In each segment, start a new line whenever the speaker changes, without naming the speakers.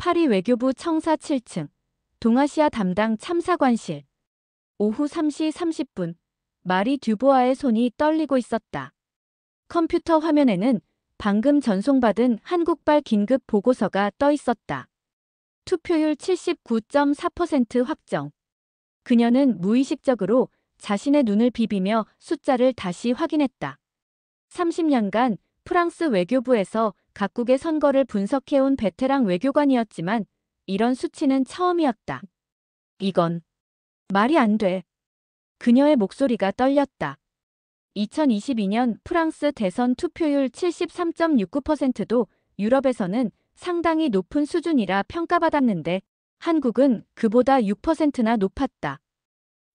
파리 외교부 청사 7층, 동아시아 담당 참사관실. 오후 3시 30분, 마리 듀보아의 손이 떨리고 있었다. 컴퓨터 화면에는 방금 전송받은 한국발 긴급 보고서가 떠 있었다. 투표율 79.4% 확정. 그녀는 무의식적으로 자신의 눈을 비비며 숫자를 다시 확인했다. 30년간 프랑스 외교부에서 각국의 선거를 분석해온 베테랑 외교관이었지만 이런 수치는 처음이었다. 이건 말이 안 돼. 그녀의 목소리가 떨렸다. 2022년 프랑스 대선 투표율 73.69%도 유럽에서는 상당히 높은 수준이라 평가받았는데 한국은 그보다 6%나 높았다.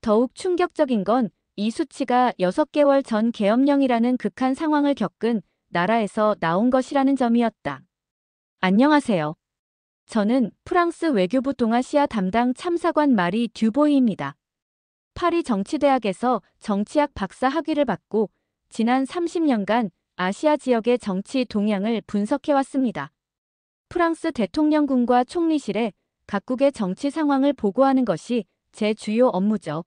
더욱 충격적인 건 이 수치가 6개월 전 계엄령이라는 극한 상황을 겪은 나라에서 나온 것이라는 점이었다. 안녕하세요. 저는 프랑스 외교부 동아시아 담당 참사관 마리 듀보이입니다. 파리 정치대학에서 정치학 박사 학위를 받고 지난 30년간 아시아 지역의 정치 동향을 분석해왔습니다. 프랑스 대통령궁과 총리실에 각국의 정치 상황을 보고하는 것이 제 주요 업무죠.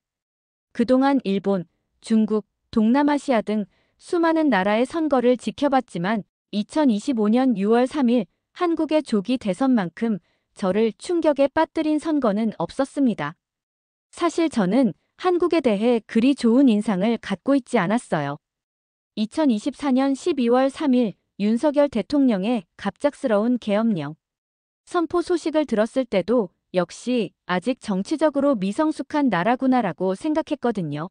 그동안 일본, 중국, 동남아시아 등 수많은 나라의 선거를 지켜봤지만 2025년 6월 3일 한국의 조기 대선만큼 저를 충격에 빠뜨린 선거는 없었습니다. 사실 저는 한국에 대해 그리 좋은 인상을 갖고 있지 않았어요. 2024년 12월 3일 윤석열 대통령의 갑작스러운 계엄령 선포 소식을 들었을 때도 역시 아직 정치적으로 미성숙한 나라구나라고 생각했거든요.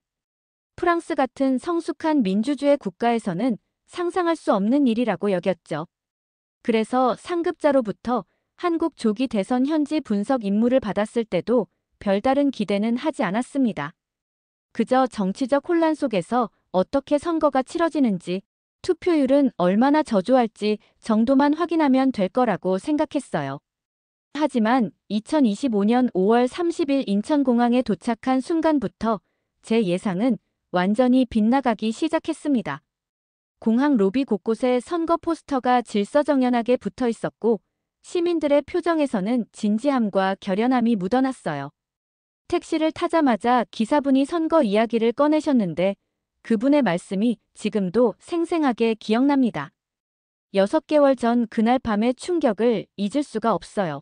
프랑스 같은 성숙한 민주주의 국가에서는 상상할 수 없는 일이라고 여겼죠. 그래서 상급자로부터 한국 조기 대선 현지 분석 임무를 받았을 때도 별다른 기대는 하지 않았습니다. 그저 정치적 혼란 속에서 어떻게 선거가 치러지는지, 투표율은 얼마나 저조할지 정도만 확인하면 될 거라고 생각했어요. 하지만 2025년 5월 30일 인천공항에 도착한 순간부터 제 예상은 완전히 빗나가기 시작했습니다. 공항 로비 곳곳에 선거 포스터가 질서정연하게 붙어 있었고 시민들의 표정에서는 진지함과 결연함이 묻어났어요. 택시를 타자마자 기사분이 선거 이야기를 꺼내셨는데 그분의 말씀이 지금도 생생하게 기억납니다. 6개월 전 그날 밤의 충격을 잊을 수가 없어요.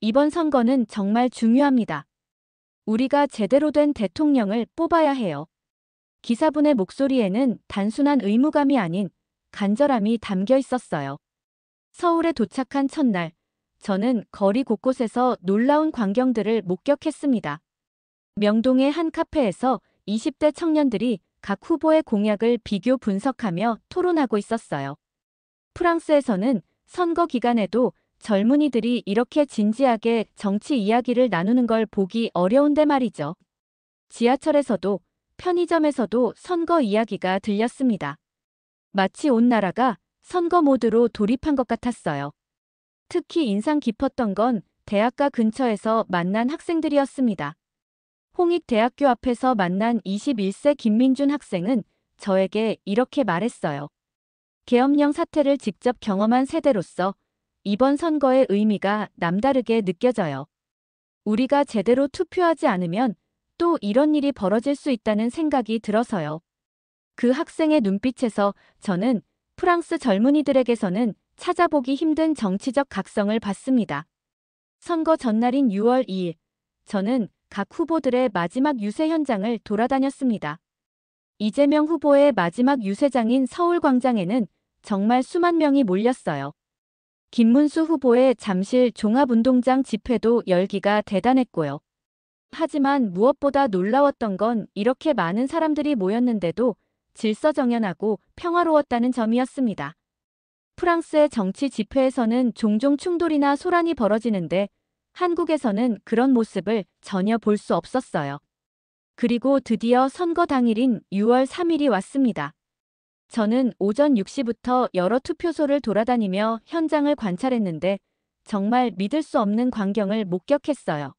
이번 선거는 정말 중요합니다. 우리가 제대로 된 대통령을 뽑아야 해요. 기사분의 목소리에는 단순한 의무감이 아닌 간절함이 담겨 있었어요. 서울에 도착한 첫날, 저는 거리 곳곳에서 놀라운 광경들을 목격했습니다. 명동의 한 카페에서 20대 청년들이 각 후보의 공약을 비교 분석하며 토론하고 있었어요. 프랑스에서는 선거 기간에도 젊은이들이 이렇게 진지하게 정치 이야기를 나누는 걸 보기 어려운데 말이죠. 지하철에서도 편의점에서도 선거 이야기가 들렸습니다. 마치 온 나라가 선거 모드로 돌입한 것 같았어요. 특히 인상 깊었던 건 대학가 근처에서 만난 학생들이었습니다. 홍익대학교 앞에서 만난 21세 김민준 학생은 저에게 이렇게 말했어요. 계엄령 사태를 직접 경험한 세대로서 이번 선거의 의미가 남다르게 느껴져요. 우리가 제대로 투표하지 않으면 또 이런 일이 벌어질 수 있다는 생각이 들어서요. 그 학생의 눈빛에서 저는 프랑스 젊은이들에게서는 찾아보기 힘든 정치적 각성을 봤습니다. 선거 전날인 6월 2일, 저는 각 후보들의 마지막 유세 현장을 돌아다녔습니다. 이재명 후보의 마지막 유세장인 서울광장에는 정말 수만 명이 몰렸어요. 김문수 후보의 잠실 종합운동장 집회도 열기가 대단했고요. 하지만 무엇보다 놀라웠던 건 이렇게 많은 사람들이 모였는데도 질서정연하고 평화로웠다는 점이었습니다. 프랑스의 정치 집회에서는 종종 충돌이나 소란이 벌어지는데 한국에서는 그런 모습을 전혀 볼 수 없었어요. 그리고 드디어 선거 당일인 6월 3일이 왔습니다. 저는 오전 6시부터 여러 투표소를 돌아다니며 현장을 관찰했는데 정말 믿을 수 없는 광경을 목격했어요.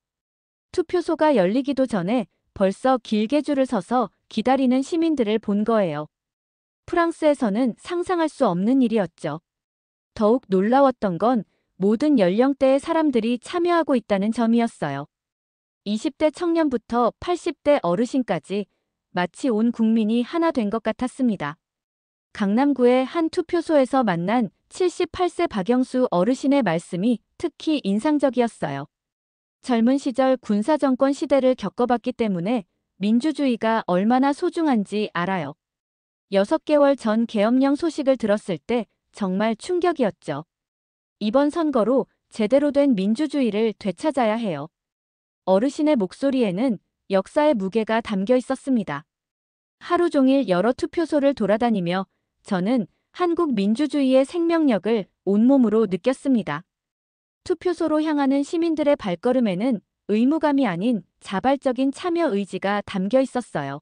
투표소가 열리기도 전에 벌써 길게 줄을 서서 기다리는 시민들을 본 거예요. 프랑스에서는 상상할 수 없는 일이었죠. 더욱 놀라웠던 건 모든 연령대의 사람들이 참여하고 있다는 점이었어요. 20대 청년부터 80대 어르신까지 마치 온 국민이 하나 된 것 같았습니다. 강남구의 한 투표소에서 만난 78세 박영수 어르신의 말씀이 특히 인상적이었어요. 젊은 시절 군사정권 시대를 겪어봤기 때문에 민주주의가 얼마나 소중한지 알아요. 6개월 전 계엄령 소식을 들었을 때 정말 충격이었죠. 이번 선거로 제대로 된 민주주의를 되찾아야 해요. 어르신의 목소리에는 역사의 무게가 담겨 있었습니다. 하루 종일 여러 투표소를 돌아다니며 저는 한국 민주주의의 생명력을 온몸으로 느꼈습니다. 투표소로 향하는 시민들의 발걸음에는 의무감이 아닌 자발적인 참여 의지가 담겨 있었어요.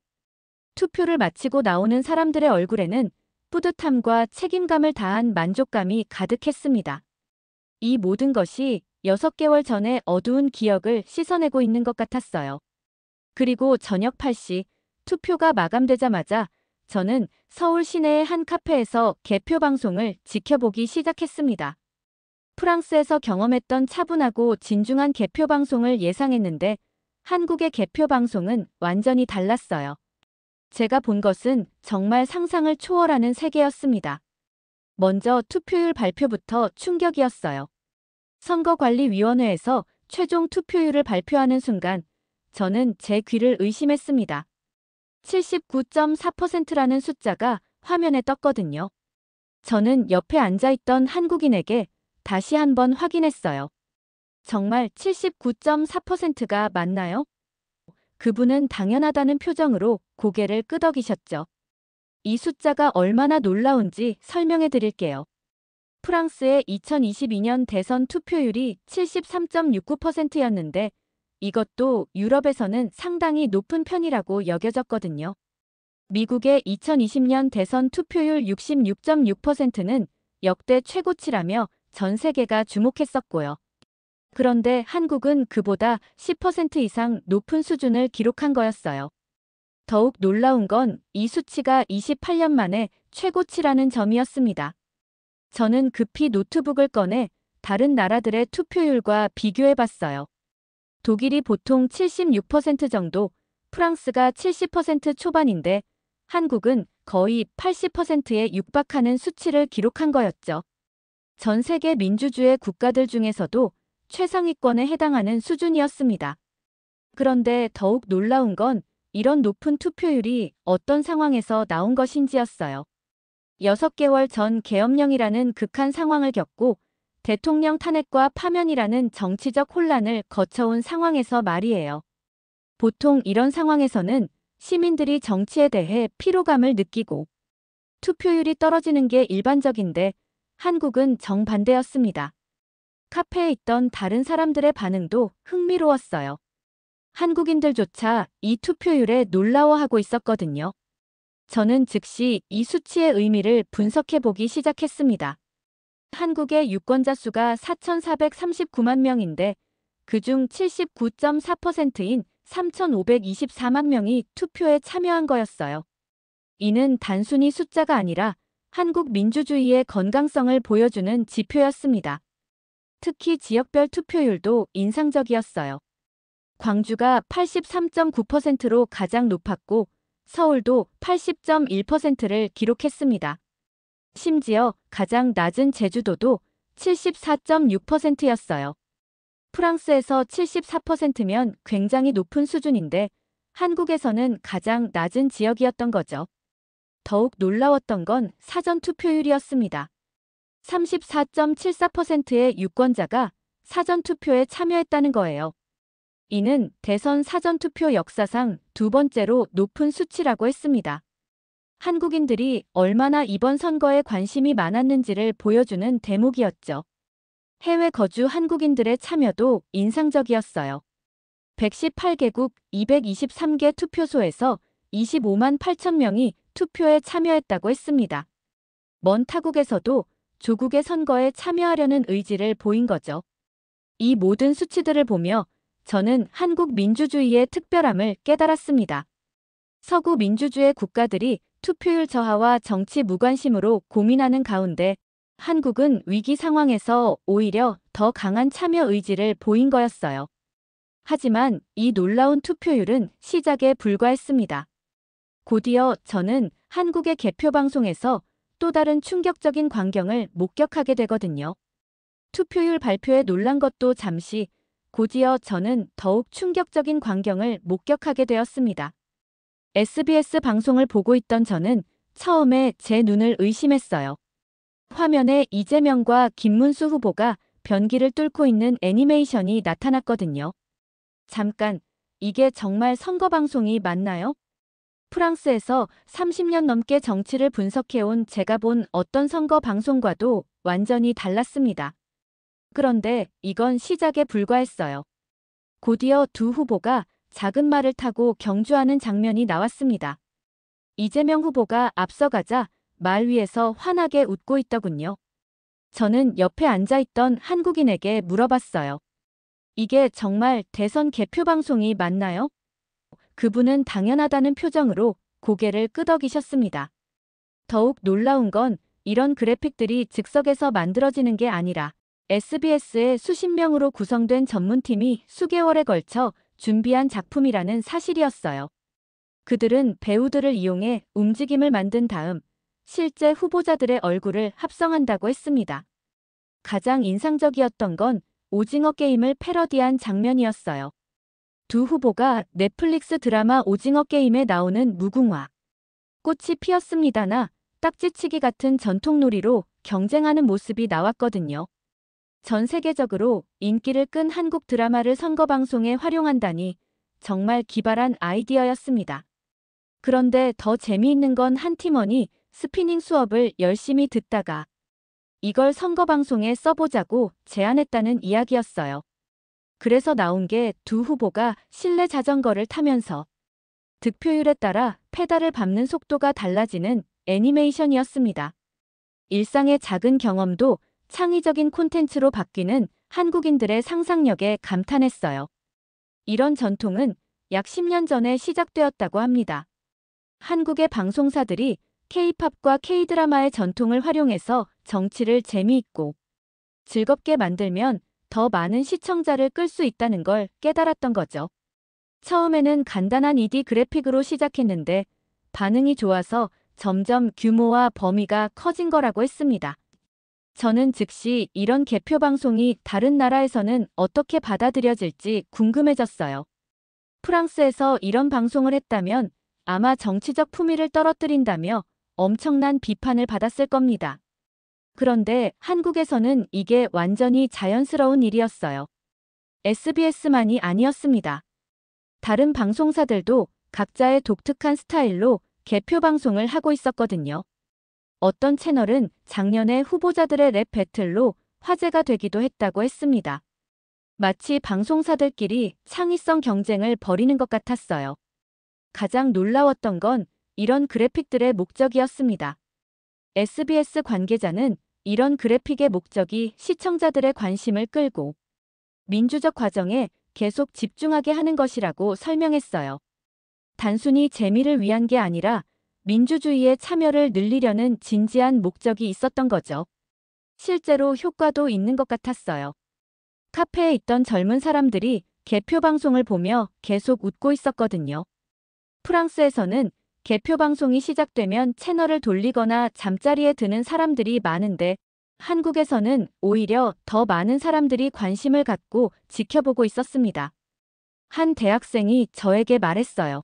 투표를 마치고 나오는 사람들의 얼굴에는 뿌듯함과 책임감을 다한 만족감이 가득했습니다. 이 모든 것이 6개월 전의 어두운 기억을 씻어내고 있는 것 같았어요. 그리고 저녁 8시 투표가 마감되자마자 저는 서울 시내의 한 카페에서 개표 방송을 지켜보기 시작했습니다. 프랑스에서 경험했던 차분하고 진중한 개표 방송을 예상했는데 한국의 개표 방송은 완전히 달랐어요. 제가 본 것은 정말 상상을 초월하는 세계였습니다. 먼저 투표율 발표부터 충격이었어요. 선거관리위원회에서 최종 투표율을 발표하는 순간 저는 제 귀를 의심했습니다. 79.4%라는 숫자가 화면에 떴거든요. 저는 옆에 앉아있던 한국인에게 다시 한번 확인했어요. 정말 79.4%가 맞나요? 그분은 당연하다는 표정으로 고개를 끄덕이셨죠. 이 숫자가 얼마나 놀라운지 설명해 드릴게요. 프랑스의 2022년 대선 투표율이 73.69%였는데 이것도 유럽에서는 상당히 높은 편이라고 여겨졌거든요. 미국의 2020년 대선 투표율 66.6%는 역대 최고치라며 전 세계가 주목했었고요. 그런데 한국은 그보다 10% 이상 높은 수준을 기록한 거였어요. 더욱 놀라운 건 이 수치가 28년 만에 최고치라는 점이었습니다. 저는 급히 노트북을 꺼내 다른 나라들의 투표율과 비교해봤어요. 독일이 보통 76% 정도, 프랑스가 70% 초반인데 한국은 거의 80%에 육박하는 수치를 기록한 거였죠. 전 세계 민주주의 국가들 중에서도 최상위권에 해당하는 수준이었습니다. 그런데 더욱 놀라운 건 이런 높은 투표율이 어떤 상황에서 나온 것인지였어요. 6개월 전 계엄령이라는 극한 상황을 겪고 대통령 탄핵과 파면이라는 정치적 혼란을 거쳐온 상황에서 말이에요. 보통 이런 상황에서는 시민들이 정치에 대해 피로감을 느끼고 투표율이 떨어지는 게 일반적인데 한국은 정반대였습니다. 카페에 있던 다른 사람들의 반응도 흥미로웠어요. 한국인들조차 이 투표율에 놀라워하고 있었거든요. 저는 즉시 이 수치의 의미를 분석해보기 시작했습니다. 한국의 유권자 수가 4,439만 명인데 그중 79.4%인 3,524만 명이 투표에 참여한 거였어요. 이는 단순히 숫자가 아니라 한국 민주주의의 건강성을 보여주는 지표였습니다. 특히 지역별 투표율도 인상적이었어요. 광주가 83.9%로 가장 높았고 서울도 80.1%를 기록했습니다. 심지어 가장 낮은 제주도도 74.6%였어요. 프랑스에서 74%면 굉장히 높은 수준인데 한국에서는 가장 낮은 지역이었던 거죠. 더욱 놀라웠던 건 사전 투표율이었습니다. 34.74%의 유권자가 사전 투표에 참여했다는 거예요. 이는 대선 사전 투표 역사상 두 번째로 높은 수치라고 했습니다. 한국인들이 얼마나 이번 선거에 관심이 많았는지를 보여주는 대목이었죠. 해외 거주 한국인들의 참여도 인상적이었어요. 118개국 223개 투표소에서 25만 8천 명이 투표에 참여했다고 했습니다. 먼 타국에서도 조국의 선거에 참여하려는 의지를 보인 거죠. 이 모든 수치들을 보며 저는 한국 민주주의의 특별함을 깨달았습니다. 서구 민주주의 국가들이 투표율 저하와 정치 무관심으로 고민하는 가운데 한국은 위기 상황에서 오히려 더 강한 참여 의지를 보인 거였어요. 하지만 이 놀라운 투표율은 시작에 불과했습니다. 곧이어 저는 한국의 개표 방송에서 또 다른 충격적인 광경을 목격하게 되거든요. 투표율 발표에 놀란 것도 잠시, 곧이어 저는 더욱 충격적인 광경을 목격하게 되었습니다. SBS 방송을 보고 있던 저는 처음에 제 눈을 의심했어요. 화면에 이재명과 김문수 후보가 변기를 뚫고 있는 애니메이션이 나타났거든요. 잠깐, 이게 정말 선거 방송이 맞나요? 프랑스에서 30년 넘게 정치를 분석해온 제가 본 어떤 선거 방송과도 완전히 달랐습니다. 그런데 이건 시작에 불과했어요. 곧이어 두 후보가 작은 말을 타고 경주하는 장면이 나왔습니다. 이재명 후보가 앞서가자 말 위에서 환하게 웃고 있더군요. 저는 옆에 앉아있던 한국인에게 물어봤어요. 이게 정말 대선 개표 방송이 맞나요? 그분은 당연하다는 표정으로 고개를 끄덕이셨습니다. 더욱 놀라운 건 이런 그래픽들이 즉석에서 만들어지는 게 아니라 SBS의 수십 명으로 구성된 전문팀이 수개월에 걸쳐 준비한 작품이라는 사실이었어요. 그들은 배우들을 이용해 움직임을 만든 다음 실제 후보자들의 얼굴을 합성한다고 했습니다. 가장 인상적이었던 건 오징어 게임을 패러디한 장면이었어요. 두 후보가 넷플릭스 드라마 오징어 게임에 나오는 무궁화, 꽃이 피었습니다나 딱지치기 같은 전통놀이로 경쟁하는 모습이 나왔거든요. 전 세계적으로 인기를 끈 한국 드라마를 선거방송에 활용한다니 정말 기발한 아이디어였습니다. 그런데 더 재미있는 건 한 팀원이 스피닝 수업을 열심히 듣다가 이걸 선거방송에 써보자고 제안했다는 이야기였어요. 그래서 나온 게 두 후보가 실내 자전거를 타면서 득표율에 따라 페달을 밟는 속도가 달라지는 애니메이션이었습니다. 일상의 작은 경험도 창의적인 콘텐츠로 바뀌는 한국인들의 상상력에 감탄했어요. 이런 전통은 약 10년 전에 시작되었다고 합니다. 한국의 방송사들이 K-팝과 K-드라마의 전통을 활용해서 정치를 재미있고 즐겁게 만들면 더 많은 시청자를 끌 수 있다는 걸 깨달았던 거죠. 처음에는 간단한 2D 그래픽으로 시작했는데 반응이 좋아서 점점 규모와 범위가 커진 거라고 했습니다. 저는 즉시 이런 개표 방송이 다른 나라에서는 어떻게 받아들여질지 궁금해졌어요. 프랑스에서 이런 방송을 했다면 아마 정치적 품위를 떨어뜨린다며 엄청난 비판을 받았을 겁니다. 그런데 한국에서는 이게 완전히 자연스러운 일이었어요. SBS만이 아니었습니다. 다른 방송사들도 각자의 독특한 스타일로 개표 방송을 하고 있었거든요. 어떤 채널은 작년에 후보자들의 랩 배틀로 화제가 되기도 했다고 했습니다. 마치 방송사들끼리 창의성 경쟁을 벌이는 것 같았어요. 가장 놀라웠던 건 이런 그래픽들의 목적이었습니다. SBS 관계자는 이런 그래픽의 목적이 시청자들의 관심을 끌고 민주적 과정에 계속 집중하게 하는 것이라고 설명했어요. 단순히 재미를 위한 게 아니라 민주주의의 참여를 늘리려는 진지한 목적이 있었던 거죠. 실제로 효과도 있는 것 같았어요. 카페에 있던 젊은 사람들이 개표 방송을 보며 계속 웃고 있었거든요. 프랑스에서는 개표 방송이 시작되면 채널을 돌리거나 잠자리에 드는 사람들이 많은데 한국에서는 오히려 더 많은 사람들이 관심을 갖고 지켜보고 있었습니다. 한 대학생이 저에게 말했어요.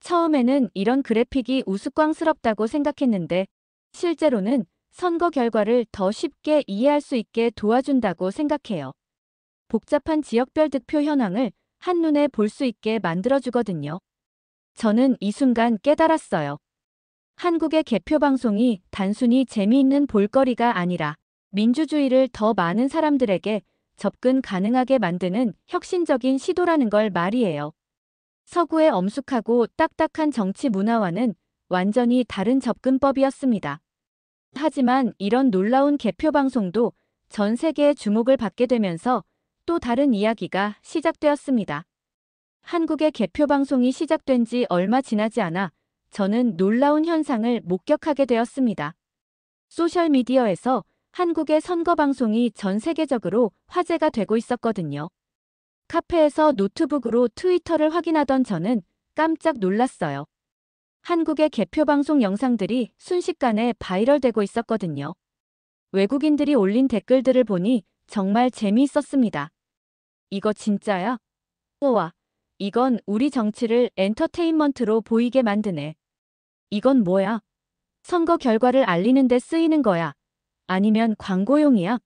처음에는 이런 그래픽이 우스꽝스럽다고 생각했는데 실제로는 선거 결과를 더 쉽게 이해할 수 있게 도와준다고 생각해요. 복잡한 지역별 득표 현황을 한눈에 볼 수 있게 만들어주거든요. 저는 이 순간 깨달았어요. 한국의 개표 방송이 단순히 재미있는 볼거리가 아니라 민주주의를 더 많은 사람들에게 접근 가능하게 만드는 혁신적인 시도라는 걸 말이에요. 서구의 엄숙하고 딱딱한 정치 문화와는 완전히 다른 접근법이었습니다. 하지만 이런 놀라운 개표 방송도 전 세계의 주목을 받게 되면서 또 다른 이야기가 시작되었습니다. 한국의 개표 방송이 시작된 지 얼마 지나지 않아 저는 놀라운 현상을 목격하게 되었습니다. 소셜미디어에서 한국의 선거 방송이 전 세계적으로 화제가 되고 있었거든요. 카페에서 노트북으로 트위터를 확인하던 저는 깜짝 놀랐어요. 한국의 개표 방송 영상들이 순식간에 바이럴되고 있었거든요. 외국인들이 올린 댓글들을 보니 정말 재미있었습니다. 이거 진짜야? 우와, 이건 우리 정치를 엔터테인먼트로 보이게 만드네. 이건 뭐야? 선거 결과를 알리는 데 쓰이는 거야? 아니면 광고용이야?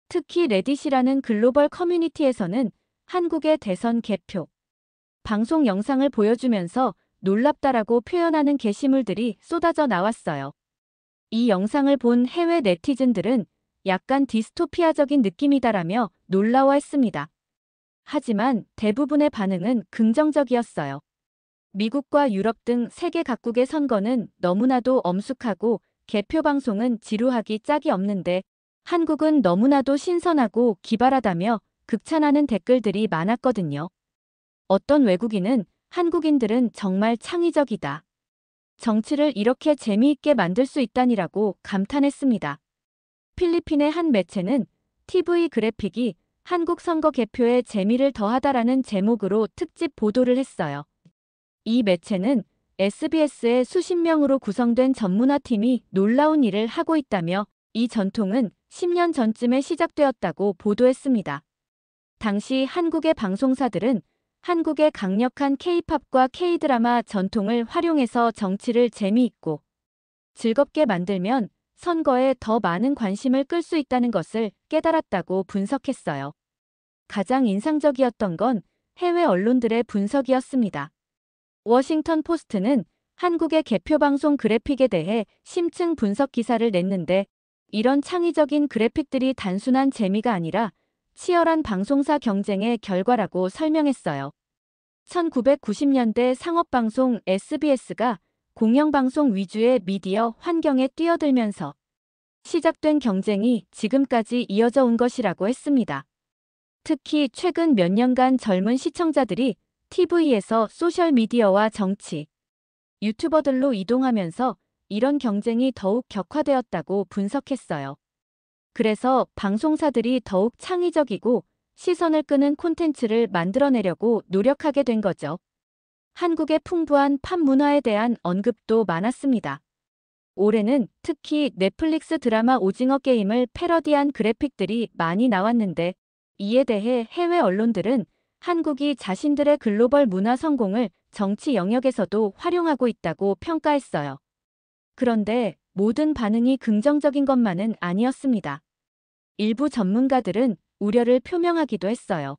특히 레딧이라는 글로벌 커뮤니티에서는 한국의 대선 개표 방송 영상을 보여주면서 놀랍다라고 표현하는 게시물들이 쏟아져 나왔어요. 이 영상을 본 해외 네티즌들은 약간 디스토피아적인 느낌이다라며 놀라워했습니다. 하지만 대부분의 반응은 긍정적이었어요. 미국과 유럽 등 세계 각국의 선거는 너무나도 엄숙하고 개표 방송은 지루하기 짝이 없는데 한국은 너무나도 신선하고 기발하다며 극찬하는 댓글들이 많았거든요. 어떤 외국인은 한국인들은 정말 창의적이다. 정치를 이렇게 재미있게 만들 수 있다니라고 감탄했습니다. 필리핀의 한 매체는 TV 그래픽이 한국 선거 개표에 재미를 더하다라는 제목으로 특집 보도를 했어요. 이 매체는 SBS의 수십 명으로 구성된 전문화팀이 놀라운 일을 하고 있다며 이 전통은 10년 전쯤에 시작되었다고 보도했습니다. 당시 한국의 방송사들은 한국의 강력한 K-팝과 K-드라마 전통을 활용해서 정치를 재미있고 즐겁게 만들면 선거에 더 많은 관심을 끌 수 있다는 것을 깨달았다고 분석했어요. 가장 인상적이었던 건 해외 언론들의 분석이었습니다. 워싱턴 포스트는 한국의 개표 방송 그래픽에 대해 심층 분석 기사를 냈는데 이런 창의적인 그래픽들이 단순한 재미가 아니라 치열한 방송사 경쟁의 결과라고 설명했어요. 1990년대 상업방송 SBS가 공영방송 위주의 미디어 환경에 뛰어들면서 시작된 경쟁이 지금까지 이어져 온 것이라고 했습니다. 특히 최근 몇 년간 젊은 시청자들이 TV에서 소셜미디어와 정치, 유튜버들로 이동하면서 이런 경쟁이 더욱 격화되었다고 분석했어요. 그래서 방송사들이 더욱 창의적이고 시선을 끄는 콘텐츠를 만들어내려고 노력하게 된 거죠. 한국의 풍부한 팝 문화에 대한 언급도 많았습니다. 올해는 특히 넷플릭스 드라마 오징어 게임을 패러디한 그래픽들이 많이 나왔는데 이에 대해 해외 언론들은 한국이 자신들의 글로벌 문화 성공을 정치 영역에서도 활용하고 있다고 평가했어요. 그런데 모든 반응이 긍정적인 것만은 아니었습니다. 일부 전문가들은 우려를 표명하기도 했어요.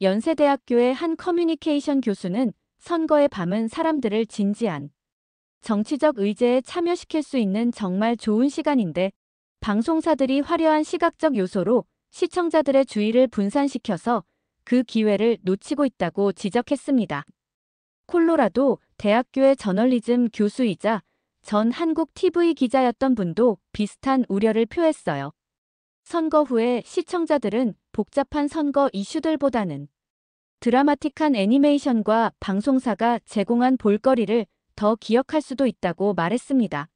연세대학교의 한 커뮤니케이션 교수는 선거의 밤은 사람들을 진지한 정치적 의제에 참여시킬 수 있는 정말 좋은 시간인데 방송사들이 화려한 시각적 요소로 시청자들의 주의를 분산시켜서 그 기회를 놓치고 있다고 지적했습니다. 콜로라도 대학교의 저널리즘 교수이자 전 한국 TV 기자였던 분도 비슷한 우려를 표했어요. 선거 후에 시청자들은 복잡한 선거 이슈들보다는 드라마틱한 애니메이션과 방송사가 제공한 볼거리를 더 기억할 수도 있다고 말했습니다.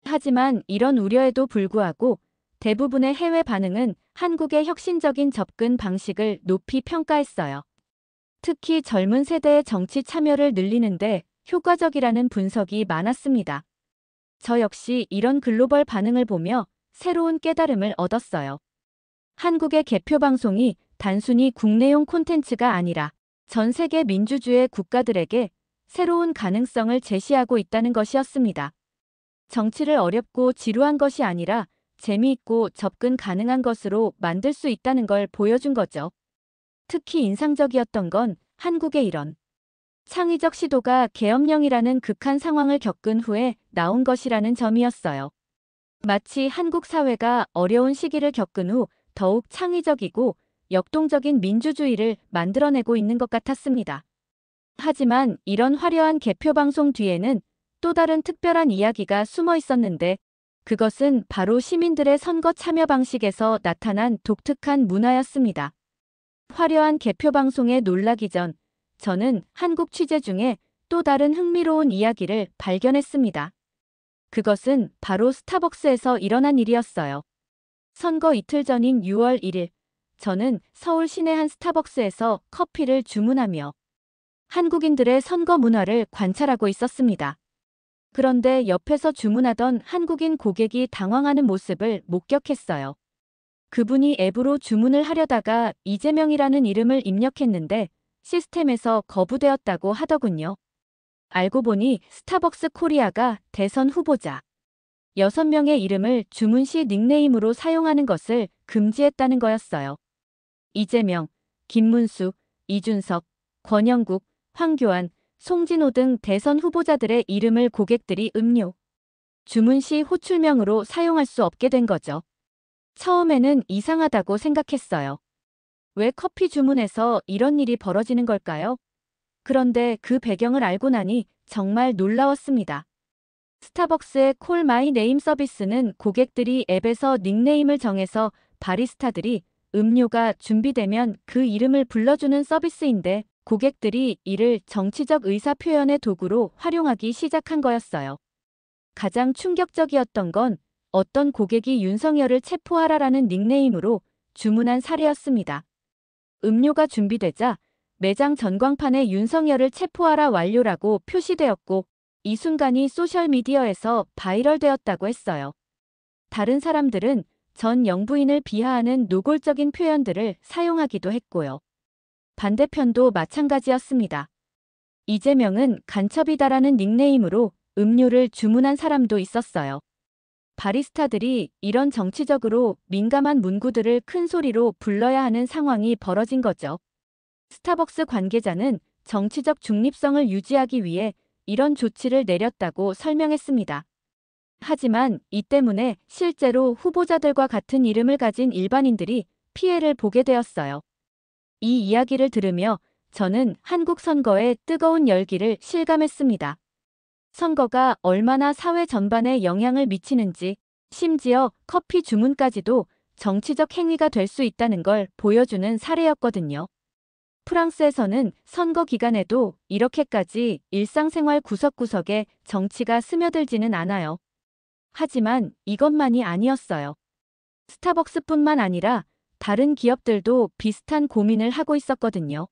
하지만 이런 우려에도 불구하고 대부분의 해외 반응은 한국의 혁신적인 접근 방식을 높이 평가했어요. 특히 젊은 세대의 정치 참여를 늘리는데 효과적이라는 분석이 많았습니다. 저 역시 이런 글로벌 반응을 보며 새로운 깨달음을 얻었어요. 한국의 개표 방송이 단순히 국내용 콘텐츠가 아니라 전 세계 민주주의 국가들에게 새로운 가능성을 제시하고 있다는 것이었습니다. 정치를 어렵고 지루한 것이 아니라 재미있고 접근 가능한 것으로 만들 수 있다는 걸 보여준 거죠. 특히 인상적이었던 건 한국의 이런 창의적 시도가 계엄령이라는 극한 상황을 겪은 후에 나온 것이라는 점이었어요. 마치 한국 사회가 어려운 시기를 겪은 후 더욱 창의적이고 역동적인 민주주의를 만들어내고 있는 것 같았습니다. 하지만 이런 화려한 개표 방송 뒤에는 또 다른 특별한 이야기가 숨어 있었는데 그것은 바로 시민들의 선거 참여 방식에서 나타난 독특한 문화였습니다. 화려한 개표 방송에 놀라기 전 저는 한국 취재 중에 또 다른 흥미로운 이야기를 발견했습니다. 그것은 바로 스타벅스에서 일어난 일이었어요. 선거 이틀 전인 6월 1일, 저는 서울 시내 한 스타벅스에서 커피를 주문하며 한국인들의 선거 문화를 관찰하고 있었습니다. 그런데 옆에서 주문하던 한국인 고객이 당황하는 모습을 목격했어요. 그분이 앱으로 주문을 하려다가 이재명이라는 이름을 입력했는데 시스템에서 거부되었다고 하더군요. 알고 보니 스타벅스 코리아가 대선 후보자 6명의 이름을 주문 시 닉네임으로 사용하는 것을 금지했다는 거였어요. 이재명, 김문수, 이준석, 권영국, 황교안, 송진호 등 대선 후보자들의 이름을 고객들이 음료, 주문 시 호출명으로 사용할 수 없게 된 거죠. 처음에는 이상하다고 생각했어요. 왜 커피 주문에서 이런 일이 벌어지는 걸까요? 그런데 그 배경을 알고 나니 정말 놀라웠습니다. 스타벅스의 콜 마이 네임 서비스는 고객들이 앱에서 닉네임을 정해서 바리스타들이 음료가 준비되면 그 이름을 불러주는 서비스인데 고객들이 이를 정치적 의사 표현의 도구로 활용하기 시작한 거였어요. 가장 충격적이었던 건 어떤 고객이 윤석열을 체포하라라는 닉네임으로 주문한 사례였습니다. 음료가 준비되자 매장 전광판에 윤석열을 체포하라 완료라고 표시되었고 이 순간이 소셜미디어에서 바이럴되었다고 했어요. 다른 사람들은 전 영부인을 비하하는 노골적인 표현들을 사용하기도 했고요. 반대편도 마찬가지였습니다. 이재명은 간첩이다라는 닉네임으로 음료를 주문한 사람도 있었어요. 바리스타들이 이런 정치적으로 민감한 문구들을 큰 소리로 불러야 하는 상황이 벌어진 거죠. 스타벅스 관계자는 정치적 중립성을 유지하기 위해 이런 조치를 내렸다고 설명했습니다. 하지만 이 때문에 실제로 후보자들과 같은 이름을 가진 일반인들이 피해를 보게 되었어요. 이 이야기를 들으며 저는 한국 선거의 뜨거운 열기를 실감했습니다. 선거가 얼마나 사회 전반에 영향을 미치는지, 심지어 커피 주문까지도 정치적 행위가 될 수 있다는 걸 보여주는 사례였거든요. 프랑스에서는 선거 기간에도 이렇게까지 일상생활 구석구석에 정치가 스며들지는 않아요. 하지만 이것만이 아니었어요. 스타벅스뿐만 아니라 다른 기업들도 비슷한 고민을 하고 있었거든요.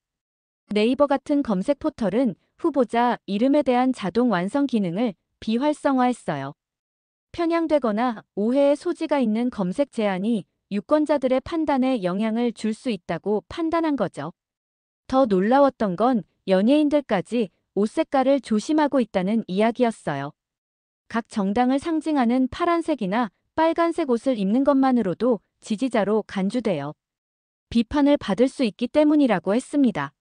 네이버 같은 검색 포털은 후보자 이름에 대한 자동 완성 기능을 비활성화했어요. 편향되거나 오해의 소지가 있는 검색 제한이 유권자들의 판단에 영향을 줄 수 있다고 판단한 거죠. 더 놀라웠던 건 연예인들까지 옷 색깔을 조심하고 있다는 이야기였어요. 각 정당을 상징하는 파란색이나 빨간색 옷을 입는 것만으로도 지지자로 간주되어 비판을 받을 수 있기 때문이라고 했습니다.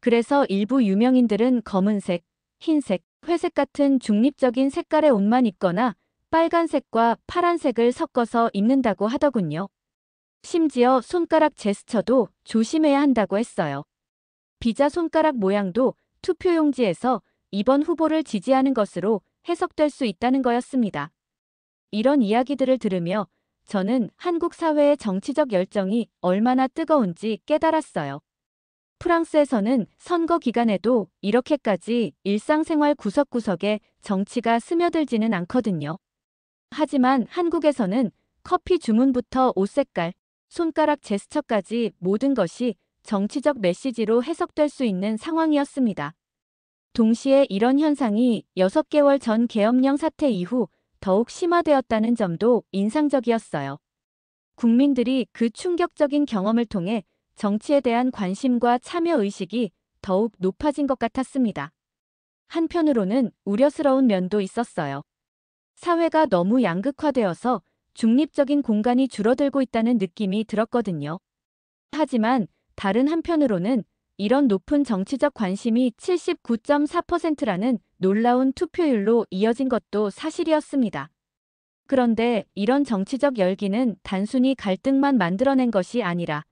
그래서 일부 유명인들은 검은색, 흰색, 회색 같은 중립적인 색깔의 옷만 입거나 빨간색과 파란색을 섞어서 입는다고 하더군요. 심지어 손가락 제스처도 조심해야 한다고 했어요. 비자 손가락 모양도 투표용지에서 이번 후보를 지지하는 것으로 해석될 수 있다는 거였습니다. 이런 이야기들을 들으며 저는 한국 사회의 정치적 열정이 얼마나 뜨거운지 깨달았어요. 프랑스에서는 선거 기간에도 이렇게까지 일상생활 구석구석에 정치가 스며들지는 않거든요. 하지만 한국에서는 커피 주문부터 옷 색깔, 손가락 제스처까지 모든 것이 정치적 메시지로 해석될 수 있는 상황이었습니다. 동시에 이런 현상이 6개월 전 계엄령 사태 이후 더욱 심화되었다는 점도 인상적이었어요. 국민들이 그 충격적인 경험을 통해 정치에 대한 관심과 참여 의식이 더욱 높아진 것 같았습니다. 한편으로는 우려스러운 면도 있었어요. 사회가 너무 양극화되어서 중립적인 공간이 줄어들고 있다는 느낌이 들었거든요. 하지만 다른 한편으로는 이런 높은 정치적 관심이 79.4%라는 놀라운 투표율로 이어진 것도 사실이었습니다. 그런데 이런 정치적 열기는 단순히 갈등만 만들어낸 것이 아니라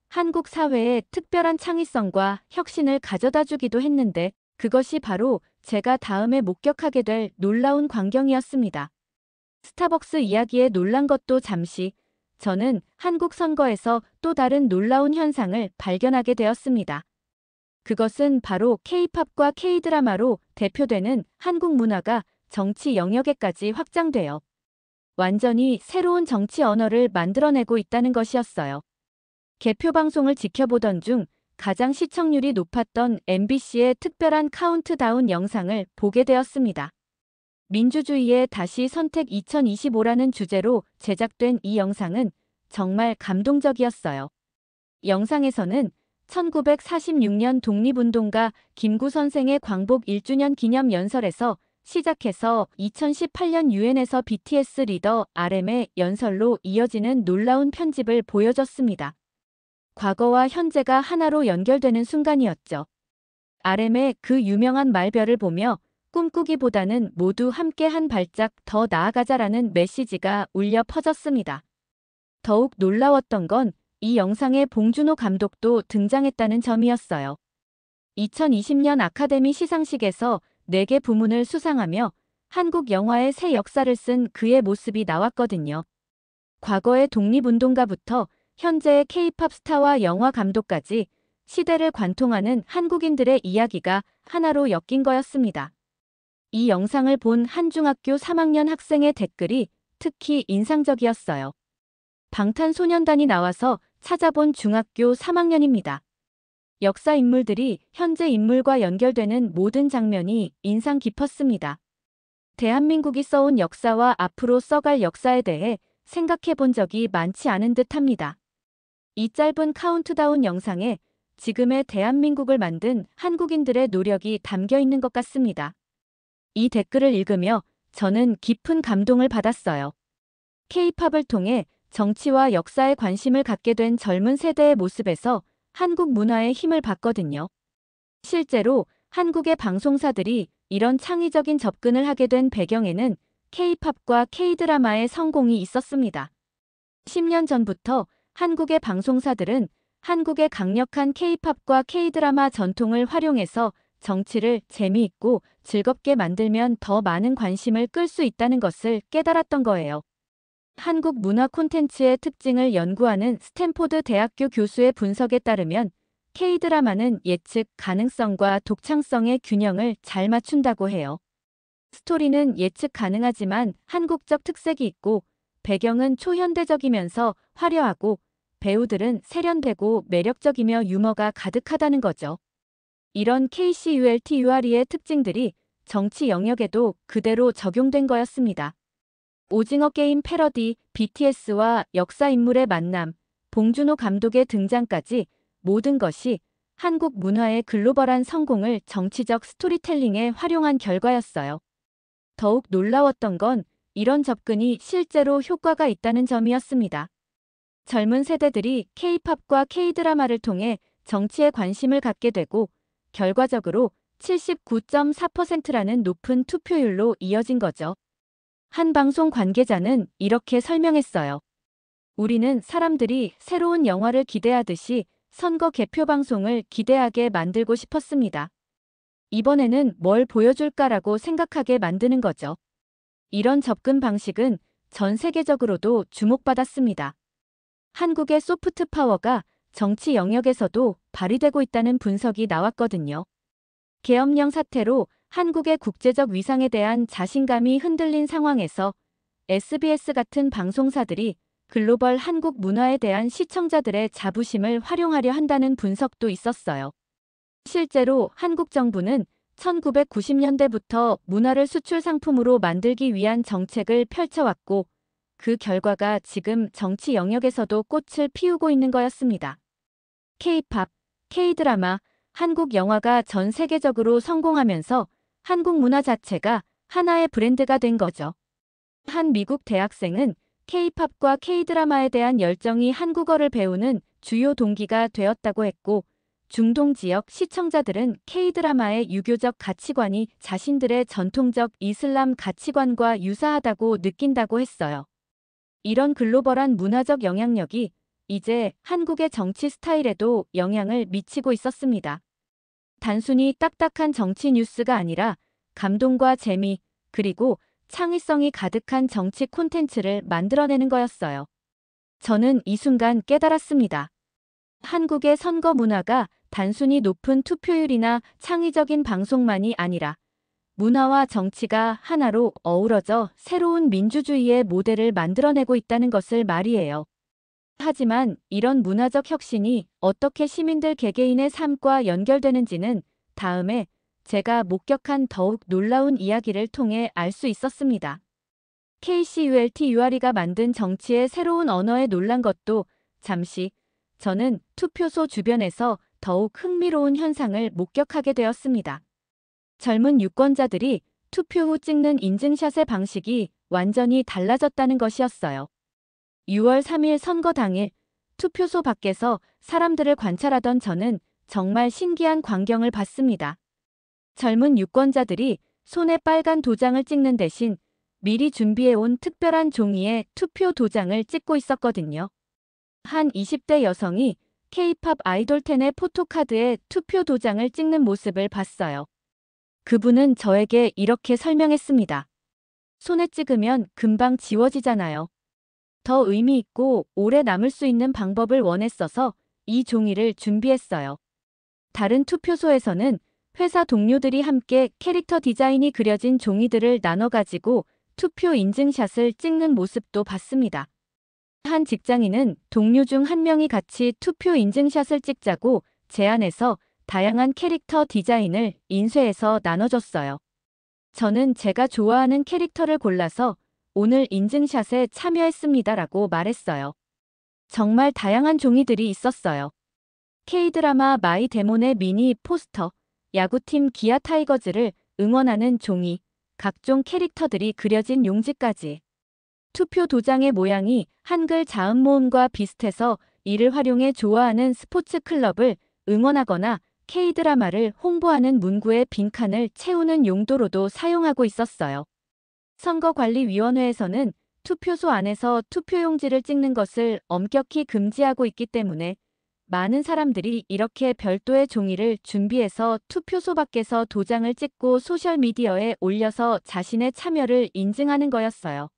한국 사회에 특별한 창의성과 혁신을 가져다주기도 했는데 그것이 바로 제가 다음에 목격하게 될 놀라운 광경이었습니다. 스타벅스 이야기에 놀란 것도 잠시, 저는 한국 선거에서 또 다른 놀라운 현상을 발견하게 되었습니다. 그것은 바로 K-팝과 K-드라마로 대표되는 한국 문화가 정치 영역에까지 확장되어 완전히 새로운 정치 언어를 만들어내고 있다는 것이었어요. 개표 방송을 지켜보던 중 가장 시청률이 높았던 MBC의 특별한 카운트다운 영상을 보게 되었습니다. 민주주의의 다시 선택 2025라는 주제로 제작된 이 영상은 정말 감동적이었어요. 영상에서는 1946년 독립운동가 김구 선생의 광복 1주년 기념 연설에서 시작해서 2018년 유엔에서 BTS 리더 RM의 연설로 이어지는 놀라운 편집을 보여줬습니다. 과거와 현재가 하나로 연결되는 순간이었죠. RM의 그 유명한 말별을 보며 꿈꾸기보다는 모두 함께 한 발짝 더 나아가자라는 메시지가 울려 퍼졌습니다. 더욱 놀라웠던 건 이 영상에 봉준호 감독도 등장했다는 점이었어요. 2020년 아카데미 시상식에서 4개 부문을 수상하며 한국 영화의 새 역사를 쓴 그의 모습이 나왔거든요. 과거의 독립운동가부터 현재의 K-팝 스타와 영화 감독까지 시대를 관통하는 한국인들의 이야기가 하나로 엮인 거였습니다. 이 영상을 본 한 중학교 3학년 학생의 댓글이 특히 인상적이었어요. 방탄소년단이 나와서 찾아본 중학교 3학년입니다. 역사 인물들이 현재 인물과 연결되는 모든 장면이 인상 깊었습니다. 대한민국이 써온 역사와 앞으로 써갈 역사에 대해 생각해 본 적이 많지 않은 듯합니다. 이 짧은 카운트다운 영상에 지금의 대한민국을 만든 한국인들의 노력이 담겨 있는 것 같습니다. 이 댓글을 읽으며 저는 깊은 감동을 받았어요. K-팝을 통해 정치와 역사에 관심을 갖게 된 젊은 세대의 모습에서 한국 문화의 힘을 봤거든요. 실제로 한국의 방송사들이 이런 창의적인 접근을 하게 된 배경에는 K-팝과 K-드라마의 성공이 있었습니다. 10년 전부터 한국의 방송사들은 한국의 강력한 K-팝과 K-드라마 전통을 활용해서 정치를 재미있고 즐겁게 만들면 더 많은 관심을 끌 수 있다는 것을 깨달았던 거예요. 한국 문화 콘텐츠의 특징을 연구하는 스탠포드 대학교 교수의 분석에 따르면 K-드라마는 예측 가능성과 독창성의 균형을 잘 맞춘다고 해요. 스토리는 예측 가능하지만 한국적 특색이 있고 배경은 초현대적이면서 화려하고 배우들은 세련되고 매력적이며 유머가 가득하다는 거죠. 이런 KCULTURE의 특징들이 정치 영역에도 그대로 적용된 거였습니다. 오징어 게임 패러디, BTS와 역사 인물의 만남, 봉준호 감독의 등장까지 모든 것이 한국 문화의 글로벌한 성공을 정치적 스토리텔링에 활용한 결과였어요. 더욱 놀라웠던 건 이런 접근이 실제로 효과가 있다는 점이었습니다. 젊은 세대들이 K-팝과 K-드라마를 통해 정치에 관심을 갖게 되고 결과적으로 79.4%라는 높은 투표율로 이어진 거죠. 한 방송 관계자는 이렇게 설명했어요. 우리는 사람들이 새로운 영화를 기대하듯이 선거 개표 방송을 기대하게 만들고 싶었습니다. 이번에는 뭘 보여줄까라고 생각하게 만드는 거죠. 이런 접근 방식은 전 세계적으로도 주목받았습니다. 한국의 소프트 파워가 정치 영역에서도 발휘되고 있다는 분석이 나왔거든요. 계엄령 사태로 한국의 국제적 위상에 대한 자신감이 흔들린 상황에서 SBS 같은 방송사들이 글로벌 한국 문화에 대한 시청자들의 자부심을 활용하려 한다는 분석도 있었어요. 실제로 한국 정부는 1990년대부터 문화를 수출 상품으로 만들기 위한 정책을 펼쳐왔고 그 결과가 지금 정치 영역에서도 꽃을 피우고 있는 거였습니다. K-팝, K-드라마, 한국 영화가 전 세계적으로 성공하면서 한국 문화 자체가 하나의 브랜드가 된 거죠. 한 미국 대학생은 K-팝과 K-드라마에 대한 열정이 한국어를 배우는 주요 동기가 되었다고 했고 중동 지역 시청자들은 K-드라마의 유교적 가치관이 자신들의 전통적 이슬람 가치관과 유사하다고 느낀다고 했어요. 이런 글로벌한 문화적 영향력이 이제 한국의 정치 스타일에도 영향을 미치고 있었습니다. 단순히 딱딱한 정치 뉴스가 아니라 감동과 재미, 그리고 창의성이 가득한 정치 콘텐츠를 만들어내는 거였어요. 저는 이 순간 깨달았습니다. 한국의 선거 문화가 단순히 높은 투표율이나 창의적인 방송만이 아니라 문화와 정치가 하나로 어우러져 새로운 민주주의의 모델을 만들어내고 있다는 것을 말이에요. 하지만 이런 문화적 혁신이 어떻게 시민들 개개인의 삶과 연결되는지는 다음에 제가 목격한 더욱 놀라운 이야기를 통해 알 수 있었습니다. KCULT 유아리가 만든 정치의 새로운 언어에 놀란 것도 잠시 저는 투표소 주변에서 더욱 흥미로운 현상을 목격하게 되었습니다. 젊은 유권자들이 투표 후 찍는 인증샷의 방식이 완전히 달라졌다는 것이었어요. 6월 3일 선거 당일 투표소 밖에서 사람들을 관찰하던 저는 정말 신기한 광경을 봤습니다. 젊은 유권자들이 손에 빨간 도장을 찍는 대신 미리 준비해온 특별한 종이에 투표 도장을 찍고 있었거든요. 한 20대 여성이 K-팝 아이돌 10의 포토카드에 투표 도장을 찍는 모습을 봤어요. 그분은 저에게 이렇게 설명했습니다. 손에 찍으면 금방 지워지잖아요. 더 의미 있고 오래 남을 수 있는 방법을 원했어서 이 종이를 준비했어요. 다른 투표소에서는 회사 동료들이 함께 캐릭터 디자인이 그려진 종이들을 나눠 가지고 투표 인증샷을 찍는 모습도 봤습니다. 한 직장인은 동료 중 한 명이 같이 투표 인증샷을 찍자고 제안해서 다양한 캐릭터 디자인을 인쇄해서 나눠줬어요. 저는 제가 좋아하는 캐릭터를 골라서 오늘 인증샷에 참여했습니다라고 말했어요. 정말 다양한 종이들이 있었어요. K드라마 마이 데몬의 미니 포스터, 야구팀 기아 타이거즈를 응원하는 종이, 각종 캐릭터들이 그려진 용지까지. 투표 도장의 모양이 한글 자음 모음과 비슷해서 이를 활용해 좋아하는 스포츠 클럽을 응원하거나 K드라마를 홍보하는 문구의 빈칸을 채우는 용도로도 사용하고 있었어요. 선거관리위원회에서는 투표소 안에서 투표용지를 찍는 것을 엄격히 금지하고 있기 때문에 많은 사람들이 이렇게 별도의 종이를 준비해서 투표소 밖에서 도장을 찍고 소셜미디어에 올려서 자신의 참여를 인증하는 거였어요.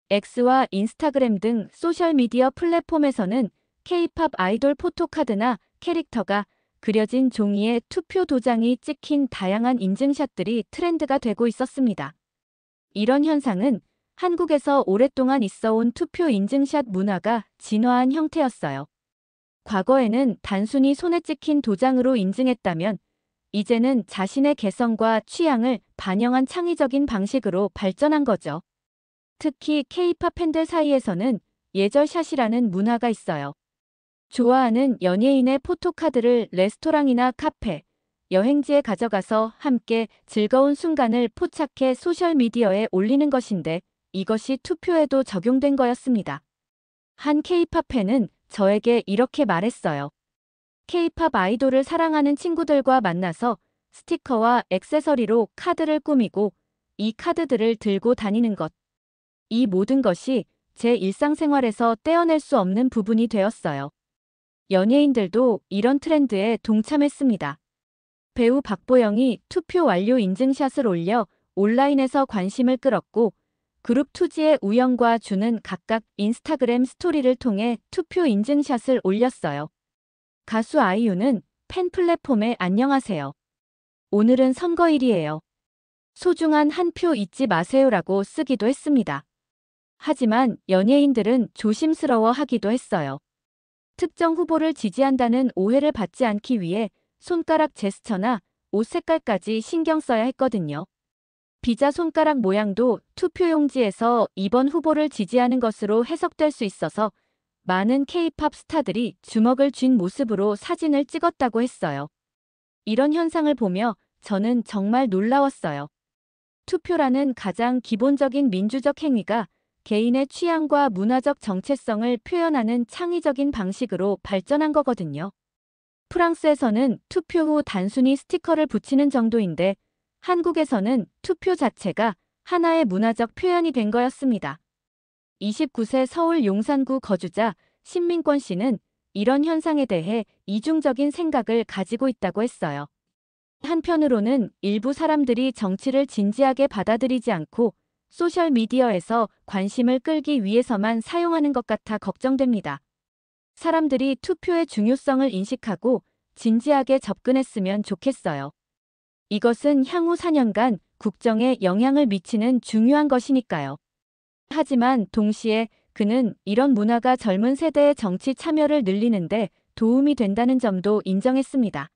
X와 인스타그램 등 소셜미디어 플랫폼에서는 K-팝 아이돌 포토카드나 캐릭터가 그려진 종이에 투표 도장이 찍힌 다양한 인증샷들이 트렌드가 되고 있었습니다. 이런 현상은 한국에서 오랫동안 있어온 투표 인증샷 문화가 진화한 형태였어요. 과거에는 단순히 손에 찍힌 도장으로 인증했다면 이제는 자신의 개성과 취향을 반영한 창의적인 방식으로 발전한 거죠. 특히 K-팝 팬들 사이에서는 예절샷이라는 문화가 있어요. 좋아하는 연예인의 포토카드를 레스토랑이나 카페, 여행지에 가져가서 함께 즐거운 순간을 포착해 소셜미디어에 올리는 것인데 이것이 투표에도 적용된 거였습니다. 한 K-팝 팬은 저에게 이렇게 말했어요. K-팝 아이돌을 사랑하는 친구들과 만나서 스티커와 액세서리로 카드를 꾸미고 이 카드들을 들고 다니는 것. 이 모든 것이 제 일상생활에서 떼어낼 수 없는 부분이 되었어요. 연예인들도 이런 트렌드에 동참했습니다. 배우 박보영이 투표 완료 인증샷을 올려 온라인에서 관심을 끌었고 그룹 투지의 우영과 준은 각각 인스타그램 스토리를 통해 투표 인증샷을 올렸어요. 가수 아이유는 팬 플랫폼에 안녕하세요. 오늘은 선거일이에요. 소중한 한 표 잊지 마세요라고 쓰기도 했습니다. 하지만 연예인들은 조심스러워 하기도 했어요. 특정 후보를 지지한다는 오해를 받지 않기 위해 손가락 제스처나 옷 색깔까지 신경 써야 했거든요. 비자 손가락 모양도 투표용지에서 이번 후보를 지지하는 것으로 해석될 수 있어서 많은 K-팝 스타들이 주먹을 쥔 모습으로 사진을 찍었다고 했어요. 이런 현상을 보며 저는 정말 놀라웠어요. 투표라는 가장 기본적인 민주적 행위가 개인의 취향과 문화적 정체성을 표현하는 창의적인 방식으로 발전한 거거든요. 프랑스에서는 투표 후 단순히 스티커를 붙이는 정도인데 한국에서는 투표 자체가 하나의 문화적 표현이 된 거였습니다. 29세 서울 용산구 거주자 신민권 씨는 이런 현상에 대해 이중적인 생각을 가지고 있다고 했어요. 한편으로는 일부 사람들이 정치를 진지하게 받아들이지 않고 소셜미디어에서 관심을 끌기 위해서만 사용하는 것 같아 걱정됩니다. 사람들이 투표의 중요성을 인식하고 진지하게 접근했으면 좋겠어요. 이것은 향후 4년간 국정에 영향을 미치는 중요한 것이니까요. 하지만 동시에 그는 이런 문화가 젊은 세대의 정치 참여를 늘리는데 도움이 된다는 점도 인정했습니다.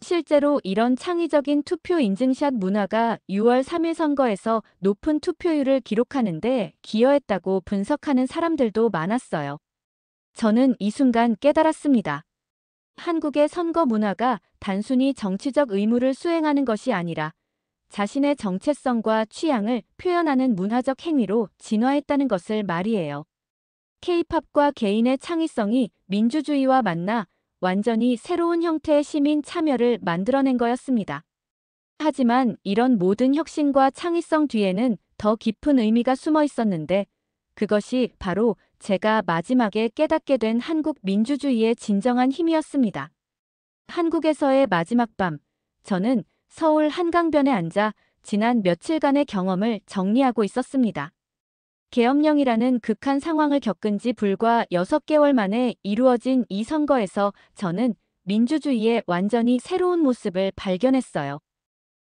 실제로 이런 창의적인 투표 인증샷 문화가 6월 3일 선거에서 높은 투표율을 기록하는데 기여했다고 분석하는 사람들도 많았어요. 저는 이 순간 깨달았습니다. 한국의 선거 문화가 단순히 정치적 의무를 수행하는 것이 아니라 자신의 정체성과 취향을 표현하는 문화적 행위로 진화했다는 것을 말이에요. K-팝과 개인의 창의성이 민주주의와 만나 완전히 새로운 형태의 시민 참여를 만들어낸 거였습니다. 하지만 이런 모든 혁신과 창의성 뒤에는 더 깊은 의미가 숨어 있었는데 그것이 바로 제가 마지막에 깨닫게 된 한국 민주주의의 진정한 힘이었습니다. 한국에서의 마지막 밤, 저는 서울 한강변에 앉아 지난 며칠간의 경험을 정리하고 있었습니다. 계엄령이라는 극한 상황을 겪은 지 불과 6개월 만에 이루어진 이 선거에서 저는 민주주의의 완전히 새로운 모습을 발견했어요.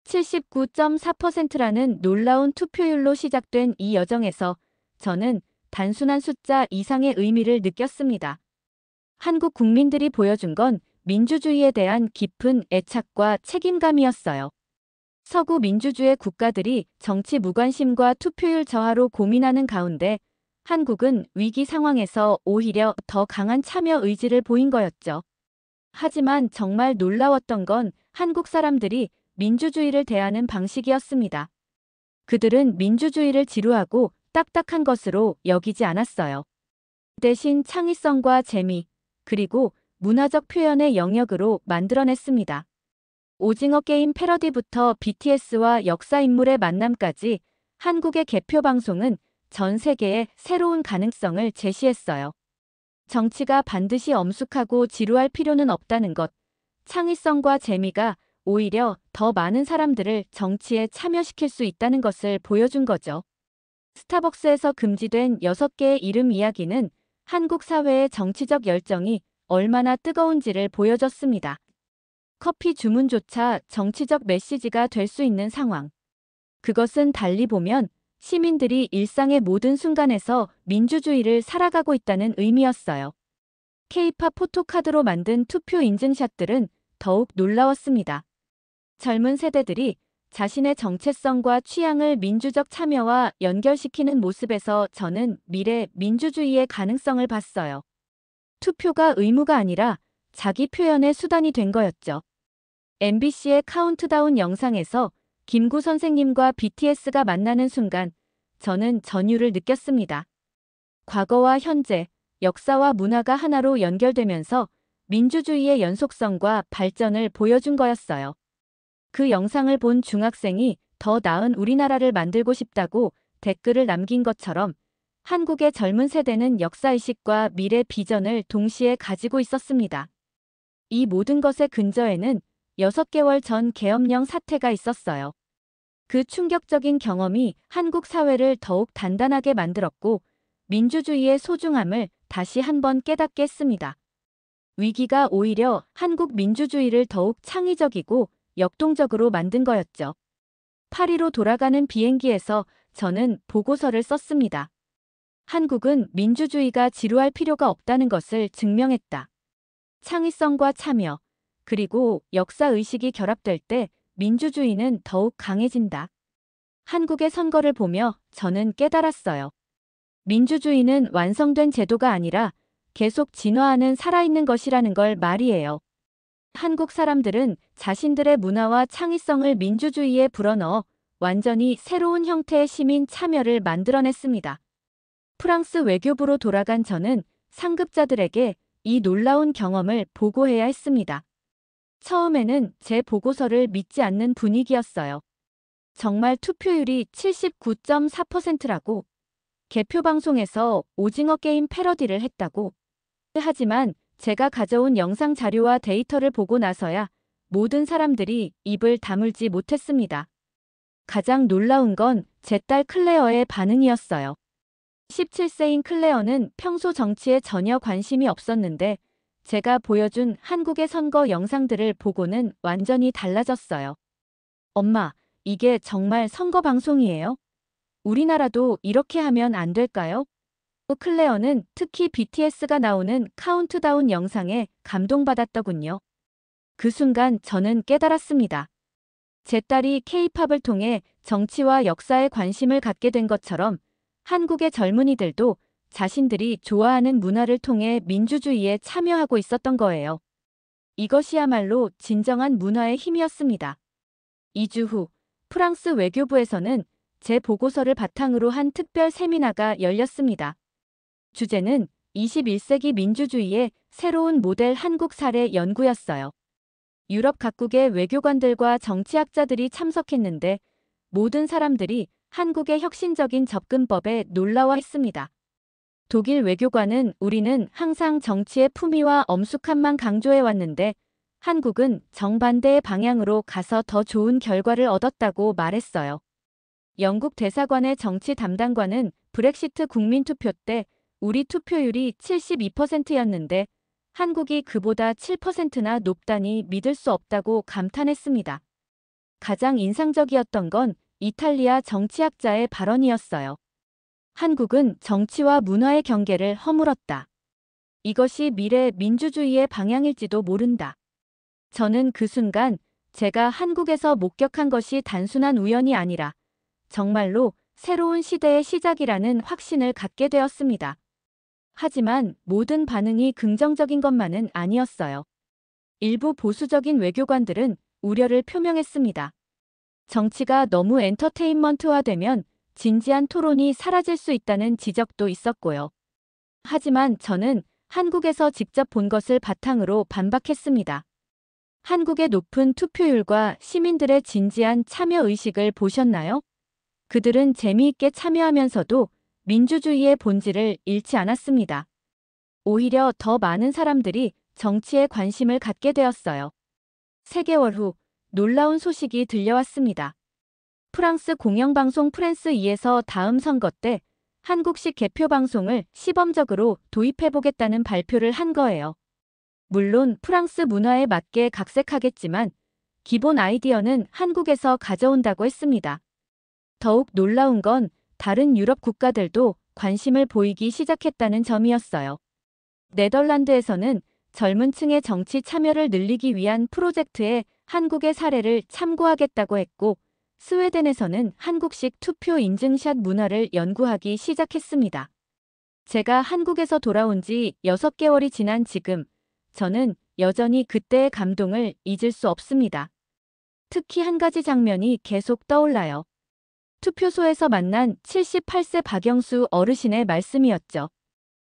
79.4%라는 놀라운 투표율로 시작된 이 여정에서 저는 단순한 숫자 이상의 의미를 느꼈습니다. 한국 국민들이 보여준 건 민주주의에 대한 깊은 애착과 책임감이었어요. 서구 민주주의 국가들이 정치 무관심과 투표율 저하로 고민하는 가운데 한국은 위기 상황에서 오히려 더 강한 참여 의지를 보인 거였죠. 하지만 정말 놀라웠던 건 한국 사람들이 민주주의를 대하는 방식이었습니다. 그들은 민주주의를 지루하고 딱딱한 것으로 여기지 않았어요. 대신 창의성과 재미, 그리고 문화적 표현의 영역으로 만들어냈습니다. 오징어 게임 패러디부터 BTS와 역사 인물의 만남까지 한국의 개표 방송은 전 세계에 새로운 가능성을 제시했어요. 정치가 반드시 엄숙하고 지루할 필요는 없다는 것, 창의성과 재미가 오히려 더 많은 사람들을 정치에 참여시킬 수 있다는 것을 보여준 거죠. 스타벅스에서 금지된 6개의 이름 이야기는 한국 사회의 정치적 열정이 얼마나 뜨거운지를 보여줬습니다. 커피 주문조차 정치적 메시지가 될 수 있는 상황. 그것은 달리 보면 시민들이 일상의 모든 순간에서 민주주의를 살아가고 있다는 의미였어요. K-팝 포토카드로 만든 투표 인증샷들은 더욱 놀라웠습니다. 젊은 세대들이 자신의 정체성과 취향을 민주적 참여와 연결시키는 모습에서 저는 미래 민주주의의 가능성을 봤어요. 투표가 의무가 아니라 자기 표현의 수단이 된 거였죠. MBC의 카운트다운 영상에서 김구 선생님과 BTS가 만나는 순간 저는 전율을 느꼈습니다. 과거와 현재, 역사와 문화가 하나로 연결되면서 민주주의의 연속성과 발전을 보여준 거였어요. 그 영상을 본 중학생이 더 나은 우리나라를 만들고 싶다고 댓글을 남긴 것처럼 한국의 젊은 세대는 역사의식과 미래 비전을 동시에 가지고 있었습니다. 이 모든 것의 근저에는 6개월 전 계엄령 사태가 있었어요. 그 충격적인 경험이 한국 사회를 더욱 단단하게 만들었고 민주주의의 소중함을 다시 한번 깨닫게 했습니다. 위기가 오히려 한국 민주주의를 더욱 창의적이고 역동적으로 만든 거였죠. 파리로 돌아가는 비행기에서 저는 보고서를 썼습니다. 한국은 민주주의가 지루할 필요가 없다는 것을 증명했다. 창의성과 참여, 그리고 역사의식이 결합될 때 민주주의는 더욱 강해진다. 한국의 선거를 보며 저는 깨달았어요. 민주주의는 완성된 제도가 아니라 계속 진화하는 살아있는 것이라는 걸 말이에요. 한국 사람들은 자신들의 문화와 창의성을 민주주의에 불어넣어 완전히 새로운 형태의 시민 참여를 만들어냈습니다. 프랑스 외교부로 돌아간 저는 상급자들에게 이 놀라운 경험을 보고해야 했습니다. 처음에는 제 보고서를 믿지 않는 분위기였어요. 정말 투표율이 79.4%라고, 개표 방송에서 오징어 게임 패러디를 했다고. 하지만 제가 가져온 영상 자료와 데이터를 보고 나서야 모든 사람들이 입을 다물지 못했습니다. 가장 놀라운 건 제 딸 클레어의 반응이었어요. 17세인 클레어는 평소 정치에 전혀 관심이 없었는데 제가 보여준 한국의 선거 영상들을 보고는 완전히 달라졌어요. 엄마, 이게 정말 선거 방송이에요? 우리나라도 이렇게 하면 안 될까요? 클레어는 특히 BTS가 나오는 카운트다운 영상에 감동받았더군요. 그 순간 저는 깨달았습니다. 제 딸이 K-팝을 통해 정치와 역사에 관심을 갖게 된 것처럼 한국의 젊은이들도 자신들이 좋아하는 문화를 통해 민주주의에 참여하고 있었던 거예요. 이것이야말로 진정한 문화의 힘이었습니다. 2주 후 프랑스 외교부에서는 제 보고서를 바탕으로 한 특별 세미나가 열렸습니다. 주제는 21세기 민주주의의 새로운 모델 한국 사례 연구였어요. 유럽 각국의 외교관들과 정치학자들이 참석했는데 모든 사람들이 한국의 혁신적인 접근법에 놀라워했습니다. 독일 외교관은 우리는 항상 정치의 품위와 엄숙함만 강조해왔는데 한국은 정반대의 방향으로 가서 더 좋은 결과를 얻었다고 말했어요. 영국 대사관의 정치 담당관은 브렉시트 국민투표 때 우리 투표율이 72%였는데 한국이 그보다 7%나 높다니 믿을 수 없다고 감탄했습니다. 가장 인상적이었던 건 이탈리아 정치학자의 발언이었어요. 한국은 정치와 문화의 경계를 허물었다. 이것이 미래 민주주의의 방향일지도 모른다. 저는 그 순간 제가 한국에서 목격한 것이 단순한 우연이 아니라 정말로 새로운 시대의 시작이라는 확신을 갖게 되었습니다. 하지만 모든 반응이 긍정적인 것만은 아니었어요. 일부 보수적인 외교관들은 우려를 표명했습니다. 정치가 너무 엔터테인먼트화되면 진지한 토론이 사라질 수 있다는 지적도 있었고요. 하지만 저는 한국에서 직접 본 것을 바탕으로 반박했습니다. 한국의 높은 투표율과 시민들의 진지한 참여 의식을 보셨나요? 그들은 재미있게 참여하면서도 민주주의의 본질을 잃지 않았습니다. 오히려 더 많은 사람들이 정치에 관심을 갖게 되었어요. 3개월 후 놀라운 소식이 들려왔습니다. 프랑스 공영방송 프랜스 2에서 다음 선거 때 한국식 개표방송을 시범적으로 도입해보겠다는 발표를 한 거예요. 물론 프랑스 문화에 맞게 각색하겠지만 기본 아이디어는 한국에서 가져온다고 했습니다. 더욱 놀라운 건 다른 유럽 국가들도 관심을 보이기 시작했다는 점이었어요. 네덜란드에서는 젊은 층의 정치 참여를 늘리기 위한 프로젝트에 한국의 사례를 참고하겠다고 했고, 스웨덴에서는 한국식 투표 인증샷 문화를 연구하기 시작했습니다. 제가 한국에서 돌아온 지 6개월이 지난 지금, 저는 여전히 그때의 감동을 잊을 수 없습니다. 특히 한 가지 장면이 계속 떠올라요. 투표소에서 만난 78세 박영수 어르신의 말씀이었죠.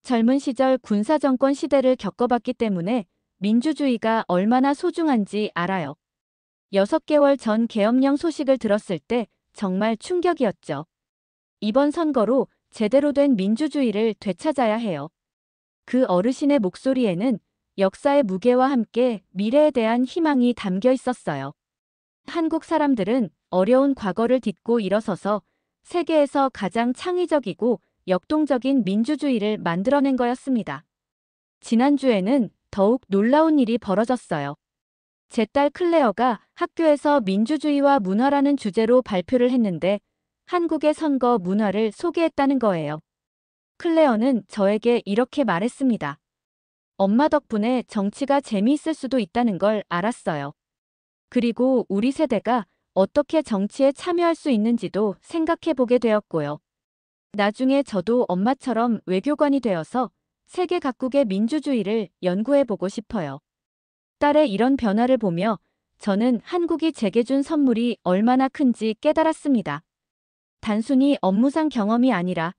젊은 시절 군사정권 시대를 겪어봤기 때문에 민주주의가 얼마나 소중한지 알아요. 6개월 전 계엄령 소식을 들었을 때 정말 충격이었죠. 이번 선거로 제대로 된 민주주의를 되찾아야 해요. 그 어르신의 목소리에는 역사의 무게와 함께 미래에 대한 희망이 담겨 있었어요. 한국 사람들은 어려운 과거를 딛고 일어서서 세계에서 가장 창의적이고 역동적인 민주주의를 만들어낸 거였습니다. 지난주에는 더욱 놀라운 일이 벌어졌어요. 제 딸 클레어가 학교에서 민주주의와 문화라는 주제로 발표를 했는데 한국의 선거 문화를 소개했다는 거예요. 클레어는 저에게 이렇게 말했습니다. 엄마 덕분에 정치가 재미있을 수도 있다는 걸 알았어요. 그리고 우리 세대가 어떻게 정치에 참여할 수 있는지도 생각해 보게 되었고요. 나중에 저도 엄마처럼 외교관이 되어서 세계 각국의 민주주의를 연구해 보고 싶어요. 딸의 이런 변화를 보며 저는 한국이 제게 준 선물이 얼마나 큰지 깨달았습니다. 단순히 업무상 경험이 아니라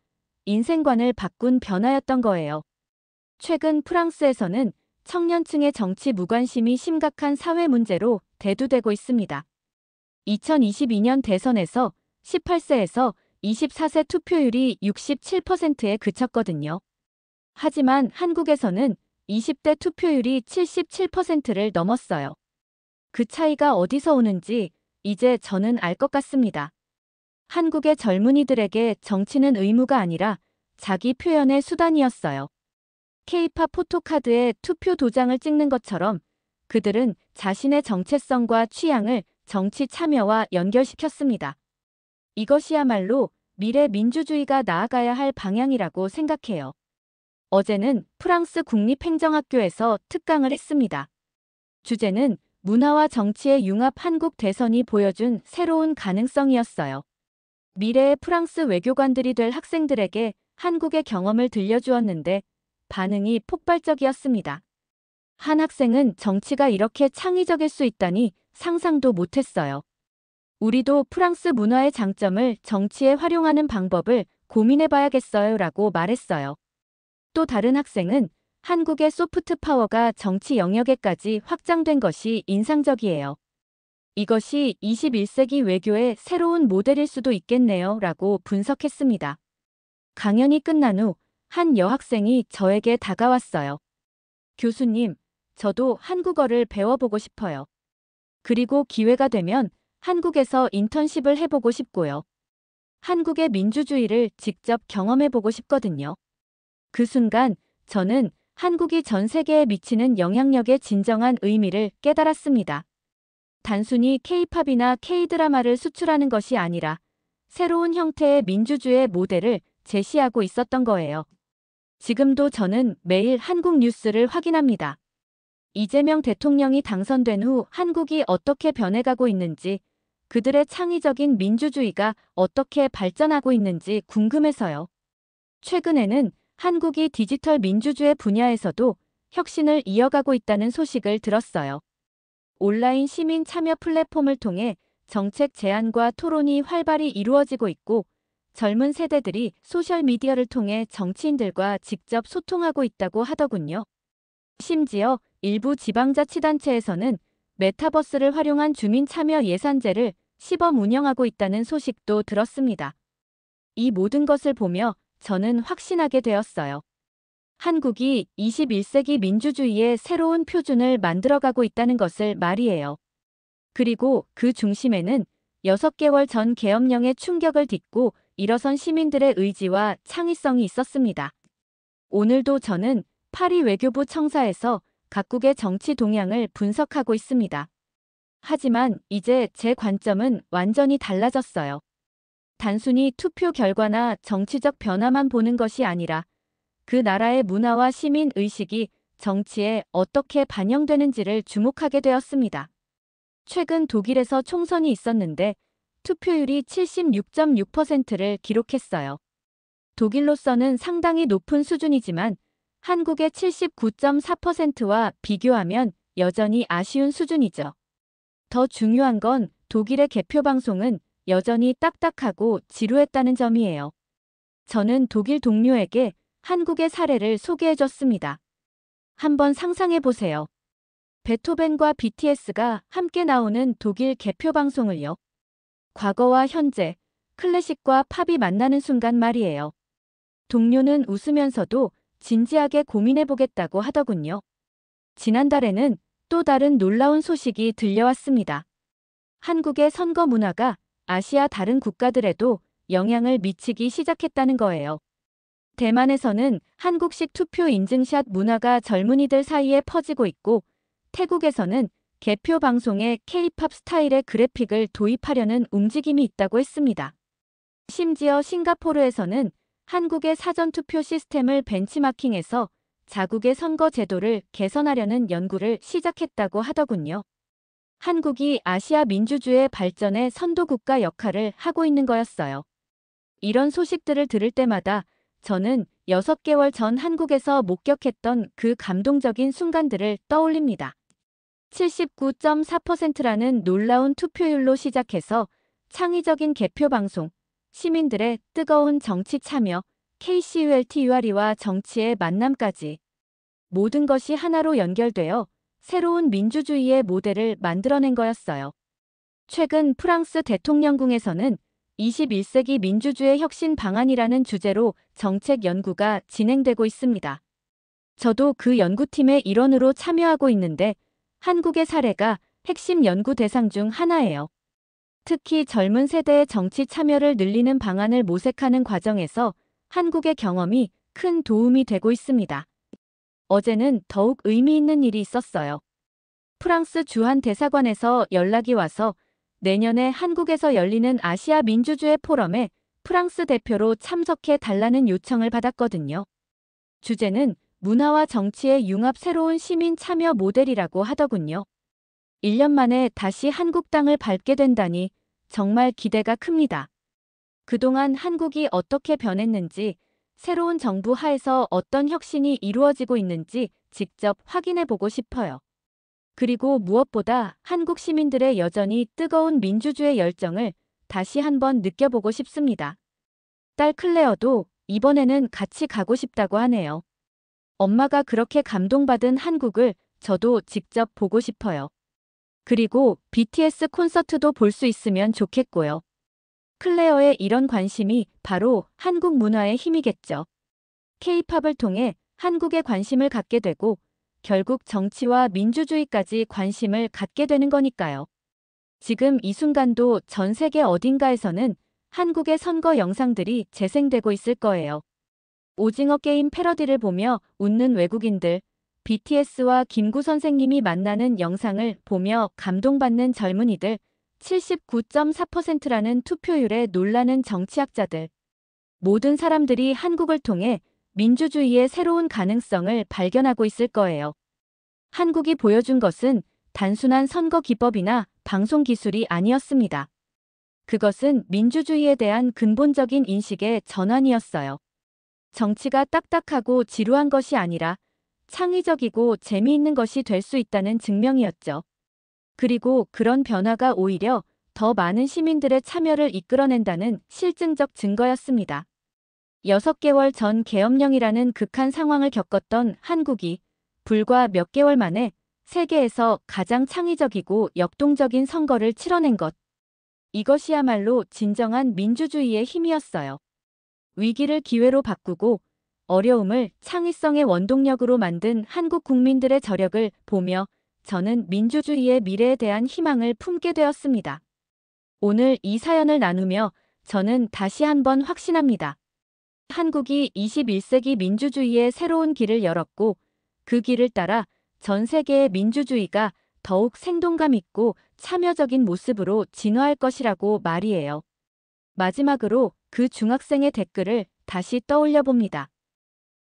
인생관을 바꾼 변화였던 거예요. 최근 프랑스에서는 청년층의 정치 무관심이 심각한 사회 문제로 대두되고 있습니다. 2022년 대선에서 18세에서 24세 투표율이 67%에 그쳤거든요. 하지만 한국에서는 20대 투표율이 77%를 넘었어요. 그 차이가 어디서 오는지 이제 저는 알 것 같습니다. 한국의 젊은이들에게 정치는 의무가 아니라 자기 표현의 수단이었어요. K-팝 포토카드에 투표 도장을 찍는 것처럼 그들은 자신의 정체성과 취향을 정치 참여와 연결시켰습니다. 이것이야말로 미래 민주주의가 나아가야 할 방향이라고 생각해요. 어제는 프랑스 국립행정학교에서 특강을 했습니다. 주제는 문화와 정치의 융합 한국 대선이 보여준 새로운 가능성이었어요. 미래의 프랑스 외교관들이 될 학생들에게 한국의 경험을 들려주었는데 반응이 폭발적이었습니다. 한 학생은 정치가 이렇게 창의적일 수 있다니 상상도 못했어요. 우리도 프랑스 문화의 장점을 정치에 활용하는 방법을 고민해봐야겠어요 라고 말했어요. 또 다른 학생은 한국의 소프트 파워가 정치 영역에까지 확장된 것이 인상적이에요. 이것이 21세기 외교의 새로운 모델일 수도 있겠네요 라고 분석했습니다. 강연이 끝난 후 한 여학생이 저에게 다가왔어요. 교수님, 저도 한국어를 배워보고 싶어요. 그리고 기회가 되면 한국에서 인턴십을 해보고 싶고요. 한국의 민주주의를 직접 경험해보고 싶거든요. 그 순간 저는 한국이 전 세계에 미치는 영향력의 진정한 의미를 깨달았습니다. 단순히 K-팝이나 K-드라마를 수출하는 것이 아니라 새로운 형태의 민주주의의 모델을 제시하고 있었던 거예요. 지금도 저는 매일 한국 뉴스를 확인합니다. 이재명 대통령이 당선된 후 한국이 어떻게 변해가고 있는지, 그들의 창의적인 민주주의가 어떻게 발전하고 있는지 궁금해서요. 최근에는 한국이 디지털 민주주의 분야에서도 혁신을 이어가고 있다는 소식을 들었어요. 온라인 시민 참여 플랫폼을 통해 정책 제안과 토론이 활발히 이루어지고 있고, 젊은 세대들이 소셜미디어를 통해 정치인들과 직접 소통하고 있다고 하더군요. 심지어 일부 지방자치단체에서는 메타버스를 활용한 주민 참여 예산제를 시범 운영하고 있다는 소식도 들었습니다. 이 모든 것을 보며 저는 확신하게 되었어요. 한국이 21세기 민주주의의 새로운 표준을 만들어가고 있다는 것을 말이에요. 그리고 그 중심에는 6개월 전 계엄령의 충격을 딛고 일어선 시민들의 의지와 창의성이 있었습니다. 오늘도 저는 파리 외교부 청사에서 각국의 정치 동향을 분석하고 있습니다. 하지만 이제 제 관점은 완전히 달라졌어요. 단순히 투표 결과나 정치적 변화만 보는 것이 아니라 그 나라의 문화와 시민 의식이 정치에 어떻게 반영되는지를 주목하게 되었습니다. 최근 독일에서 총선이 있었는데 투표율이 76.6%를 기록했어요. 독일로서는 상당히 높은 수준이지만 한국의 79.4%와 비교하면 여전히 아쉬운 수준이죠. 더 중요한 건 독일의 개표 방송은 여전히 딱딱하고 지루했다는 점이에요. 저는 독일 동료에게 한국의 사례를 소개해줬습니다. 한번 상상해보세요. 베토벤과 BTS가 함께 나오는 독일 개표 방송을요. 과거와 현재, 클래식과 팝이 만나는 순간 말이에요. 동료는 웃으면서도 진지하게 고민해보겠다고 하더군요. 지난달에는 또 다른 놀라운 소식이 들려왔습니다. 한국의 선거 문화가 아시아 다른 국가들에도 영향을 미치기 시작했다는 거예요. 대만에서는 한국식 투표 인증샷 문화가 젊은이들 사이에 퍼지고 있고, 태국에서는 개표 방송에 K-팝 스타일의 그래픽을 도입하려는 움직임이 있다고 했습니다. 심지어 싱가포르에서는 한국의 사전투표 시스템을 벤치마킹해서 자국의 선거 제도를 개선하려는 연구를 시작했다고 하더군요. 한국이 아시아 민주주의 발전의 선도국가 역할을 하고 있는 거였어요. 이런 소식들을 들을 때마다 저는 6개월 전 한국에서 목격했던 그 감동적인 순간들을 떠올립니다. 79.4%라는 놀라운 투표율로 시작해서 창의적인 개표 방송, 시민들의 뜨거운 정치 참여, KCULTUR이와 정치의 만남까지 모든 것이 하나로 연결되어 새로운 민주주의의 모델을 만들어낸 거였어요. 최근 프랑스 대통령궁에서는 21세기 민주주의 혁신 방안이라는 주제로 정책 연구가 진행되고 있습니다. 저도 그 연구팀의 일원으로 참여하고 있는데 한국의 사례가 핵심 연구 대상 중 하나예요. 특히 젊은 세대의 정치 참여를 늘리는 방안을 모색하는 과정에서 한국의 경험이 큰 도움이 되고 있습니다. 어제는 더욱 의미 있는 일이 있었어요. 프랑스 주한 대사관에서 연락이 와서 내년에 한국에서 열리는 아시아 민주주의 포럼에 프랑스 대표로 참석해 달라는 요청을 받았거든요. 주제는 문화와 정치의 융합 새로운 시민 참여 모델이라고 하더군요. 1년 만에 다시 한국 땅을 밟게 된다니 정말 기대가 큽니다. 그동안 한국이 어떻게 변했는지, 새로운 정부 하에서 어떤 혁신이 이루어지고 있는지 직접 확인해 보고 싶어요. 그리고 무엇보다 한국 시민들의 여전히 뜨거운 민주주의 열정을 다시 한번 느껴보고 싶습니다. 딸 클레어도 이번에는 같이 가고 싶다고 하네요. 엄마가 그렇게 감동받은 한국을 저도 직접 보고 싶어요. 그리고 BTS 콘서트도 볼 수 있으면 좋겠고요. 클레어의 이런 관심이 바로 한국 문화의 힘이겠죠. K-팝을 통해 한국에 관심을 갖게 되고 결국 정치와 민주주의까지 관심을 갖게 되는 거니까요. 지금 이 순간도 전 세계 어딘가에서는 한국의 선거 영상들이 재생되고 있을 거예요. 오징어 게임 패러디를 보며 웃는 외국인들, BTS와 김구 선생님이 만나는 영상을 보며 감동받는 젊은이들, 79.4%라는 투표율에 놀라는 정치학자들. 모든 사람들이 한국을 통해 민주주의의 새로운 가능성을 발견하고 있을 거예요. 한국이 보여준 것은 단순한 선거 기법이나 방송 기술이 아니었습니다. 그것은 민주주의에 대한 근본적인 인식의 전환이었어요. 정치가 딱딱하고 지루한 것이 아니라 창의적이고 재미있는 것이 될 수 있다는 증명이었죠. 그리고 그런 변화가 오히려 더 많은 시민들의 참여를 이끌어낸다는 실증적 증거였습니다. 6개월 전 계엄령이라는 극한 상황을 겪었던 한국이 불과 몇 개월 만에 세계에서 가장 창의적이고 역동적인 선거를 치러낸 것. 이것이야말로 진정한 민주주의의 힘이었어요. 위기를 기회로 바꾸고 어려움을 창의성의 원동력으로 만든 한국 국민들의 저력을 보며 저는 민주주의의 미래에 대한 희망을 품게 되었습니다. 오늘 이 사연을 나누며 저는 다시 한번 확신합니다. 한국이 21세기 민주주의의 새로운 길을 열었고 그 길을 따라 전 세계의 민주주의가 더욱 생동감 있고 참여적인 모습으로 진화할 것이라고 말이에요. 마지막으로 그 중학생의 댓글을 다시 떠올려 봅니다.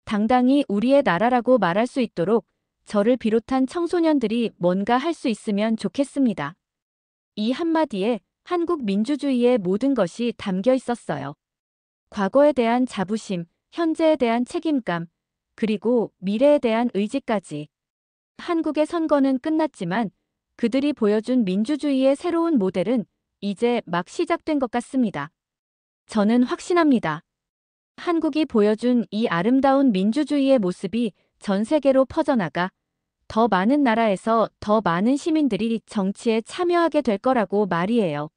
당당히 우리의 나라라고 말할 수 있도록 저를 비롯한 청소년들이 뭔가 할 수 있으면 좋겠습니다. 이 한마디에 한국 민주주의의 모든 것이 담겨 있었어요. 과거에 대한 자부심, 현재에 대한 책임감, 그리고 미래에 대한 의지까지. 한국의 선거는 끝났지만 그들이 보여준 민주주의의 새로운 모델은 이제 막 시작된 것 같습니다. 저는 확신합니다. 한국이 보여준 이 아름다운 민주주의의 모습이 전 세계로 퍼져나가 더 많은 나라에서 더 많은 시민들이 정치에 참여하게 될 거라고 말이에요.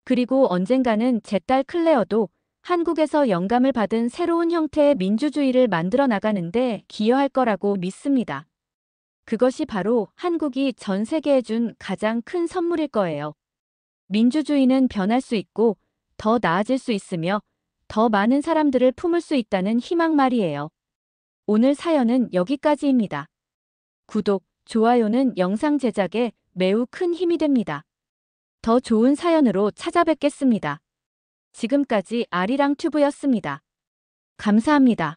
그리고 언젠가는 제 딸 클레어도 한국에서 영감을 받은 새로운 형태의 민주주의를 만들어 나가는데 기여할 거라고 믿습니다. 그것이 바로 한국이 전 세계에 준 가장 큰 선물일 거예요. 민주주의는 변할 수 있고 더 나아질 수 있으며 더 많은 사람들을 품을 수 있다는 희망 말이에요. 오늘 사연은 여기까지입니다. 구독, 좋아요는 영상 제작에 매우 큰 힘이 됩니다. 더 좋은 사연으로 찾아뵙겠습니다. 지금까지 아리랑 튜브였습니다. 감사합니다.